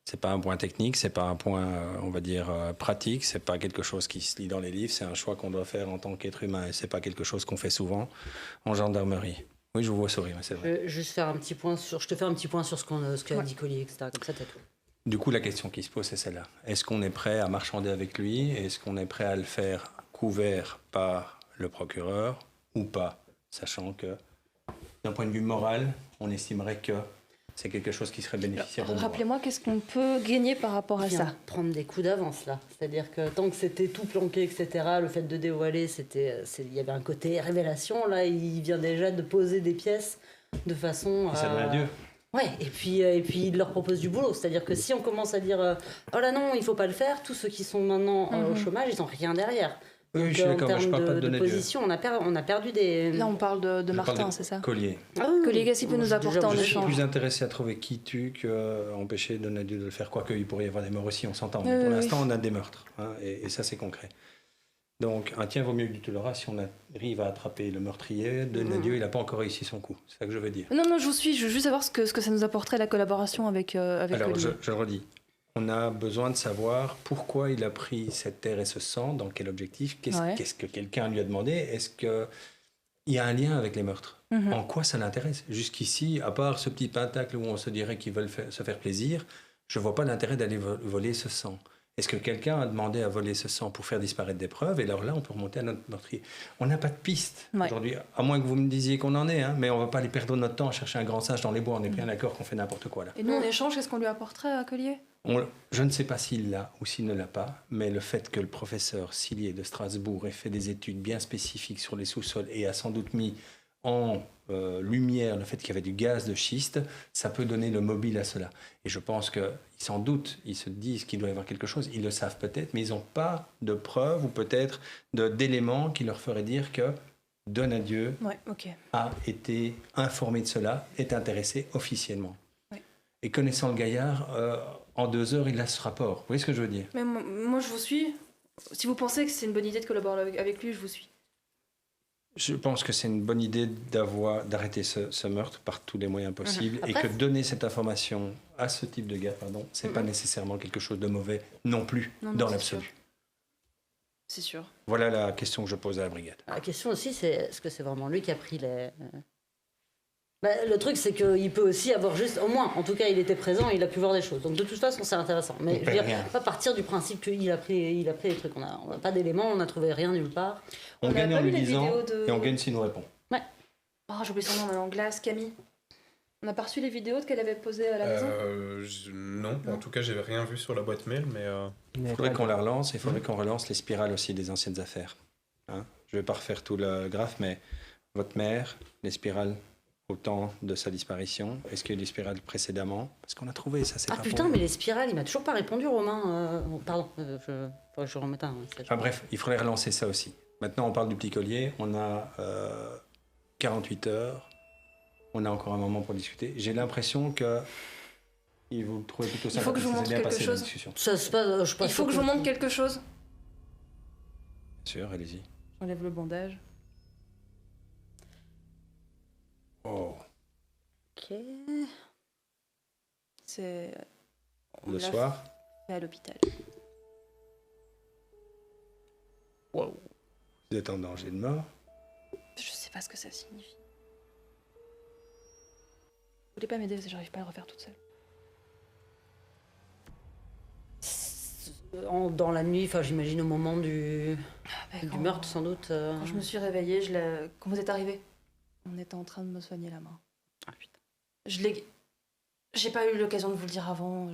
D: C'est pas un point technique, c'est pas un point, on va dire, pratique, c'est pas quelque chose qui se lit dans les livres, c'est un choix qu'on doit faire en tant qu'être humain, et c'est pas quelque chose qu'on fait souvent en gendarmerie. Oui, je vous vois sourire, c'est vrai.
E: Je vais juste faire un petit point sur. Je te fais un petit point sur ce qu'a dit Collier, etc. Comme ça, t'as tout.
D: Du coup, la question qui se pose, c'est celle-là. Est-ce qu'on est prêt à marchander avec lui? Est-ce qu'on est prêt à le faire couvert par le procureur ou pas? Sachant que, d'un point de vue moral, on estimerait que c'est quelque chose qui serait bénéficiaire pour nous.
B: Rappelez-moi, qu'est-ce qu'on peut gagner par rapport à
E: Vient
B: ça?
E: prendre des coups d'avance, là. C'est-à-dire que tant que c'était tout planqué, etc., le fait de dévoiler, il y avait un côté révélation. Là, il vient déjà de poser des pièces de façon.
D: Et ça donne à Dieu.
E: Ouais, et puis il leur propose du boulot. C'est-à-dire que si on commence à dire oh là non, il faut pas le faire, tous ceux qui sont maintenant au chômage, ils ont rien derrière.
D: Oui,
E: Donc,
D: je suis d'accord,
E: en
D: mais je
E: termes
D: parle pas de
E: de
D: Donadieu.
E: position, on a perdu des.
B: Là, on parle de
D: Je parle
B: Martin,
D: de
B: c'est ça?
D: Collier.
E: Ah oui,
B: Que les gars, s'ils peuvent nous apporter en
D: Je suis
B: échange.
D: plus intéressé à trouver qui tue qu'empêcher Donadieu de le faire. Quoique, il pourrait y avoir des morts aussi, on s'entend. Mais
B: Oui,
D: pour
B: oui,
D: l'instant, on a des meurtres. Hein, et ça, c'est concret. Donc, un tien vaut mieux que du tolérant. Si on arrive à attraper le meurtrier, Donadieu, il n'a pas encore réussi son coup. C'est ça que je veux dire.
B: Non, non, je vous suis. Je veux juste savoir ce que ça nous apporterait la collaboration avec
D: Alors,
B: Olivier.
D: je le redis. On a besoin de savoir pourquoi il a pris cette terre et ce sang, dans quel objectif,
B: Ouais.
D: qu'est-ce que quelqu'un lui a demandé, est-ce qu'il y a un lien avec les meurtres?
B: Mhm.
D: En quoi ça l'intéresse? Jusqu'ici, à part ce petit pentacle où on se dirait qu'ils veulent se faire plaisir, je ne vois pas l'intérêt d'aller voler ce sang. Est-ce que quelqu'un a demandé à voler ce sang pour faire disparaître des preuves? Et alors là, on peut remonter à notre meurtrier. On n'a pas de piste
B: Ouais.
D: aujourd'hui, à moins que vous me disiez qu'on en ait, hein, mais on ne va pas aller perdre notre temps à chercher un grand singe dans les bois. On est bien d'accord qu'on fait n'importe quoi là.
B: Et nous, en échange, qu'est-ce qu'on lui apporterait à Collier?
D: Je ne sais pas s'il l'a ou s'il ne l'a pas, mais le fait que le professeur Sillier de Strasbourg ait fait des études bien spécifiques sur les sous-sols et a sans doute mis en lumière le fait qu'il y avait du gaz de schiste, ça peut donner le mobile à cela. Et je pense que sans doute, ils se disent qu'il doit y avoir quelque chose, ils le savent peut-être, mais ils n'ont pas de preuves ou peut-être d'éléments qui leur feraient dire que Donadieu
B: Ouais, ok.
D: a été informé de cela, est intéressé officiellement.
B: Ouais.
D: Et connaissant le gaillard, en 2 heures, il a ce rapport. Vous voyez ce que je veux dire?
B: Mais moi, je vous suis. Si vous pensez que c'est une bonne idée de collaborer avec lui, je vous suis.
D: Je pense que c'est une bonne idée d'arrêter ce meurtre par tous les moyens possibles et
E: Après-
D: que donner cette information à ce type de gars, c'est pas nécessairement quelque chose de mauvais non plus,
B: Non,
D: dans
B: c'est
D: l'absolu.
B: sûr. C'est sûr.
D: Voilà la question que je pose à la brigade.
E: La question aussi, c'est est-ce que c'est vraiment lui qui a pris les. Le truc, c'est qu'il peut aussi avoir juste, au moins, en tout cas, il était présent, il a pu voir des choses. Donc de toute façon, c'est intéressant. Mais je veux dire,
D: rien.
E: pas partir du principe qu'il a pris des trucs. On n'a pas d'éléments, on n'a trouvé rien nulle part.
D: On
B: On a
D: gagne
B: pas
D: en
B: vu
D: lui
B: les
D: disant
B: vidéos de-
D: et on gagne s'il nous répond.
B: Oh, j'ai oublié son nom maintenant, Glace, Camille. On a pas reçu les vidéos qu'elle avait posées à la maison?
C: Non, en tout cas, j'avais rien vu sur la boîte mail, mais
D: Il faudrait qu'on la relance et il faudrait qu'on relance les spirales aussi des anciennes affaires. Hein, je ne vais pas refaire tout le graphe, mais votre mère, les spirales au temps de sa disparition, est-ce qu'il y a eu des spirales précédemment? Parce qu'on a trouvé ça, c'est
E: Ah
D: pas
E: putain,
D: pour-
E: mais les spirales, il m'a toujours pas répondu, Romain. Pardon, faudrait que je remette un.
D: Ah, bref, il faudrait relancer ça aussi. Maintenant, on parle du petit collier. On a 48 heures. On a encore un moment pour discuter. J'ai l'impression que vous le trouvez plutôt
B: Il faut que je vous
D: sympathique.
B: montre
D: C'est bien
B: quelque
D: passé, la
B: chose.
D: discussion.
E: Ça se passe, je suis pas
B: Il faut
E: sûre
B: que je vous montre quelque chose.
D: Bien sûr, allez-y.
B: J'enlève le bandage.
D: Oh,
E: Ok.
B: C'est. on
D: le
B: l'a
D: soir.
B: fait à l'hôpital.
D: Vous êtes en danger de mort.
B: Je sais pas ce que ça signifie. Vous voulez pas m'aider parce que j'arrive pas à le refaire toute seule.
E: Dans la nuit, enfin, j'imagine au moment du
B: Quand-
E: meurtre, sans doute.
B: Quand je me suis réveillée, quand vous êtes arrivé, on était en train de me soigner la main.
E: Ah putain.
B: J'ai pas eu l'occasion de vous le dire avant.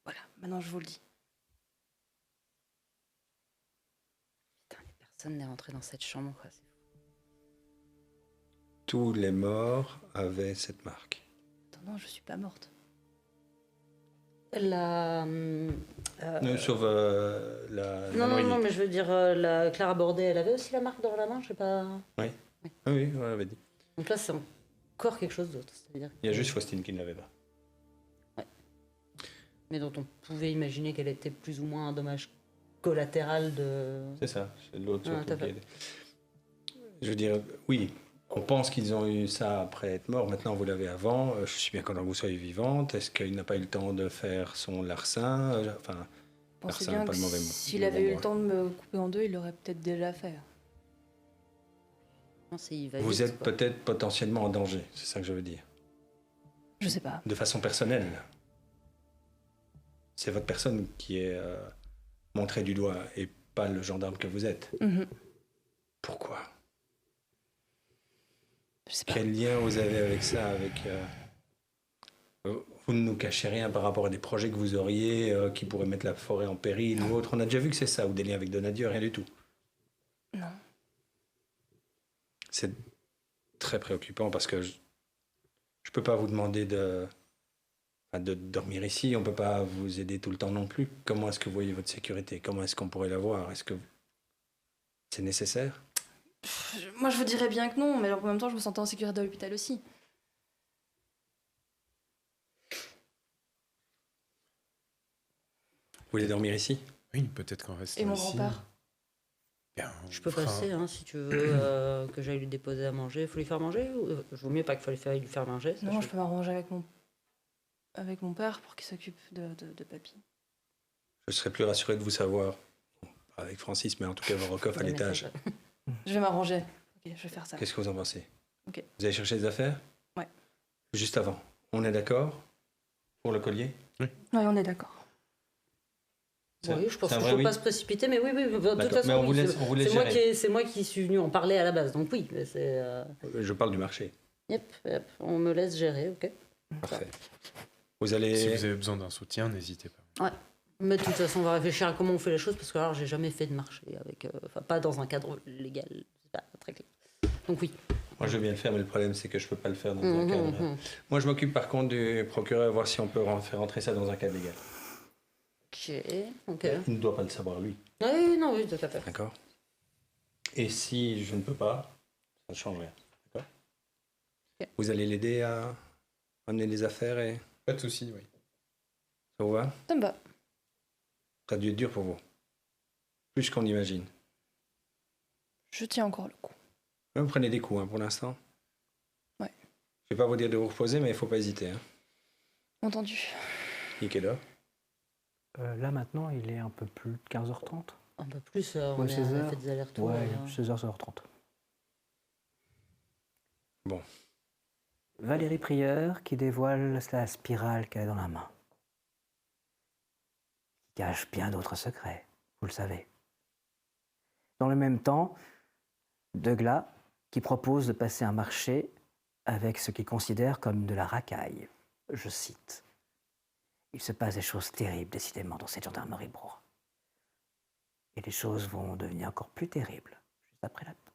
B: Voilà, maintenant je vous le dis.
E: Putain, personne n'est rentré dans cette chambre, quoi.
D: Tous les morts avaient cette marque.
B: Attends, non, je suis pas morte.
E: La.
D: Sauf la
E: Non,
D: noyée.
E: non, mais je veux dire, la Clara Bordet, elle avait aussi la marque dans la main, je sais pas.
D: Ah oui, on l'avait dit.
E: Donc là, c'est encore quelque chose d'autre. C'est-à-dire
D: Il y a juste Faustine qui ne l'avait pas.
E: mais dont on pouvait imaginer qu'elle était plus ou moins un dommage collatéral de.
D: C'est ça, c'est l'autre
E: Ah,
D: surtout
E: tout à
D: qui
E: fait.
D: est- Je veux dire, oui, on pense qu'ils ont eu ça après être morts. Maintenant, vous l'avez avant. Je suis bien content que vous soyez vivante. Est-ce qu'il n'a pas eu le temps de faire son larcin? Enfin,
B: Pensez
D: Personne,
B: bien
D: pas
B: que
D: le mauvais mot.
B: s'il
D: Le
B: avait
D: bon
B: eu
D: mot.
B: le temps de me couper en deux, il l'aurait peut-être déjà fait.
E: Non, il va
D: vous
E: vite,
D: êtes
E: quoi.
D: peut-être potentiellement en danger. C'est ça que je veux dire.
B: Je sais pas.
D: De façon personnelle. C'est votre personne qui est montrée du doigt et pas le gendarme que vous êtes.
B: Mhm.
D: Pourquoi?
B: Je sais pas.
D: Quel lien vous avez avec ça, vous ne nous cachez rien par rapport à des projets que vous auriez qui pourraient mettre la forêt en péril ou autre. On a déjà vu que c'est ça, ou des liens avec Donadieu, rien du tout.
B: Non.
D: C'est très préoccupant parce que je peux pas vous demander de de dormir ici. On peut pas vous aider tout le temps non plus. Comment est-ce que vous voyez votre sécurité? Comment est-ce qu'on pourrait l'avoir? Est-ce que c'est nécessaire?
B: Moi, je vous dirais bien que non, mais en même temps, je me sentais en sécurité à l'hôpital aussi.
D: Vous voulez dormir ici?
C: Oui, peut-être qu'en restant
B: Et mon
C: ici,
B: grand-père.
C: bien,
E: Je peux
C: enfin,
E: passer, hein, si tu veux que j'aille lui déposer à manger. Faut lui faire manger ou... Je vaut mieux pas qu'il faille lui faire manger. ça,
B: Non, je peux m'arranger avec mon père pour qu'il s'occupe de papy.
D: Je serais plus rassuré de vous savoir. Bon, pas avec Francis, mais en tout cas, Vorokov à
E: Le
D: l'étage.
E: message.
B: Je vais m'arranger. Ok, je vais faire ça.
D: Qu'est-ce que vous en pensez?
B: Ok.
D: Vous allez chercher des affaires?
B: Ouais.
D: Juste avant. On est d'accord pour le collier?
B: Oui, on est d'accord.
E: Oui, je pense
D: c'est un
E: qu'il
D: vrai
E: ne faut
D: oui?
E: pas se précipiter, mais oui, de toute
D: D'accord.
E: façon,
D: Mais on vous
E: oui,
D: laisse- on vous laisse gérer.
E: c'est moi qui suis venu en parler à la base, donc oui, mais c'est...
D: Je parle du marché.
E: Yep, on me laisse gérer, ok.
D: Parfait. Vous allez...
C: si vous avez besoin d'un soutien, n'hésitez pas.
E: Mais de toute façon, on va réfléchir à comment on fait les choses, parce que alors j'ai jamais fait de marché, avec, enfin pas dans un cadre légal, c'est pas très clair. Donc oui.
D: Moi, je veux bien le faire, mais le problème, c'est que je peux pas le faire dans un cadre... Moi, je m'occupe par contre du procureur, voir si on peut faire rentrer ça dans un cadre légal.
E: Ok.
D: Il ne doit pas le savoir, lui.
E: Oui, non, oui, tout à fait.
D: D'accord? Et si je ne peux pas, ça ne change rien. D'accord?
E: Ok.
D: Vous allez l'aider à amener les affaires et
C: Pas de souci, oui.
D: ça vous va?
B: Ça me va.
D: Ça a dû être dur pour vous. Plus qu'on imagine.
B: Je tiens encore le coup.
D: Vous prenez des coups, hein, pour l'instant.
B: Ouais.
D: Je vais pas vous dire de vous reposer, mais il faut pas hésiter. Hein.
B: Entendu.
D: Il est quelle heure?
A: Là maintenant, il est un peu plus de 15h30.
E: Un peu plus, on
A: Ouais,
E: a
A: 16 heures.
E: fait des allers-retours.
A: Ouais, 16h, 16h30.
D: Bon.
A: Valérie Prieur qui dévoile la spirale qu'elle a dans la main. Qui cache bien d'autres secrets, vous le savez. Dans le même temps, Deugla qui propose de passer un marché avec ce qu'il considère comme de la racaille. Je cite. Il se passe des choses terribles, décidément, dans cette gendarmerie Brour. Et les choses vont devenir encore plus terribles juste après la pause.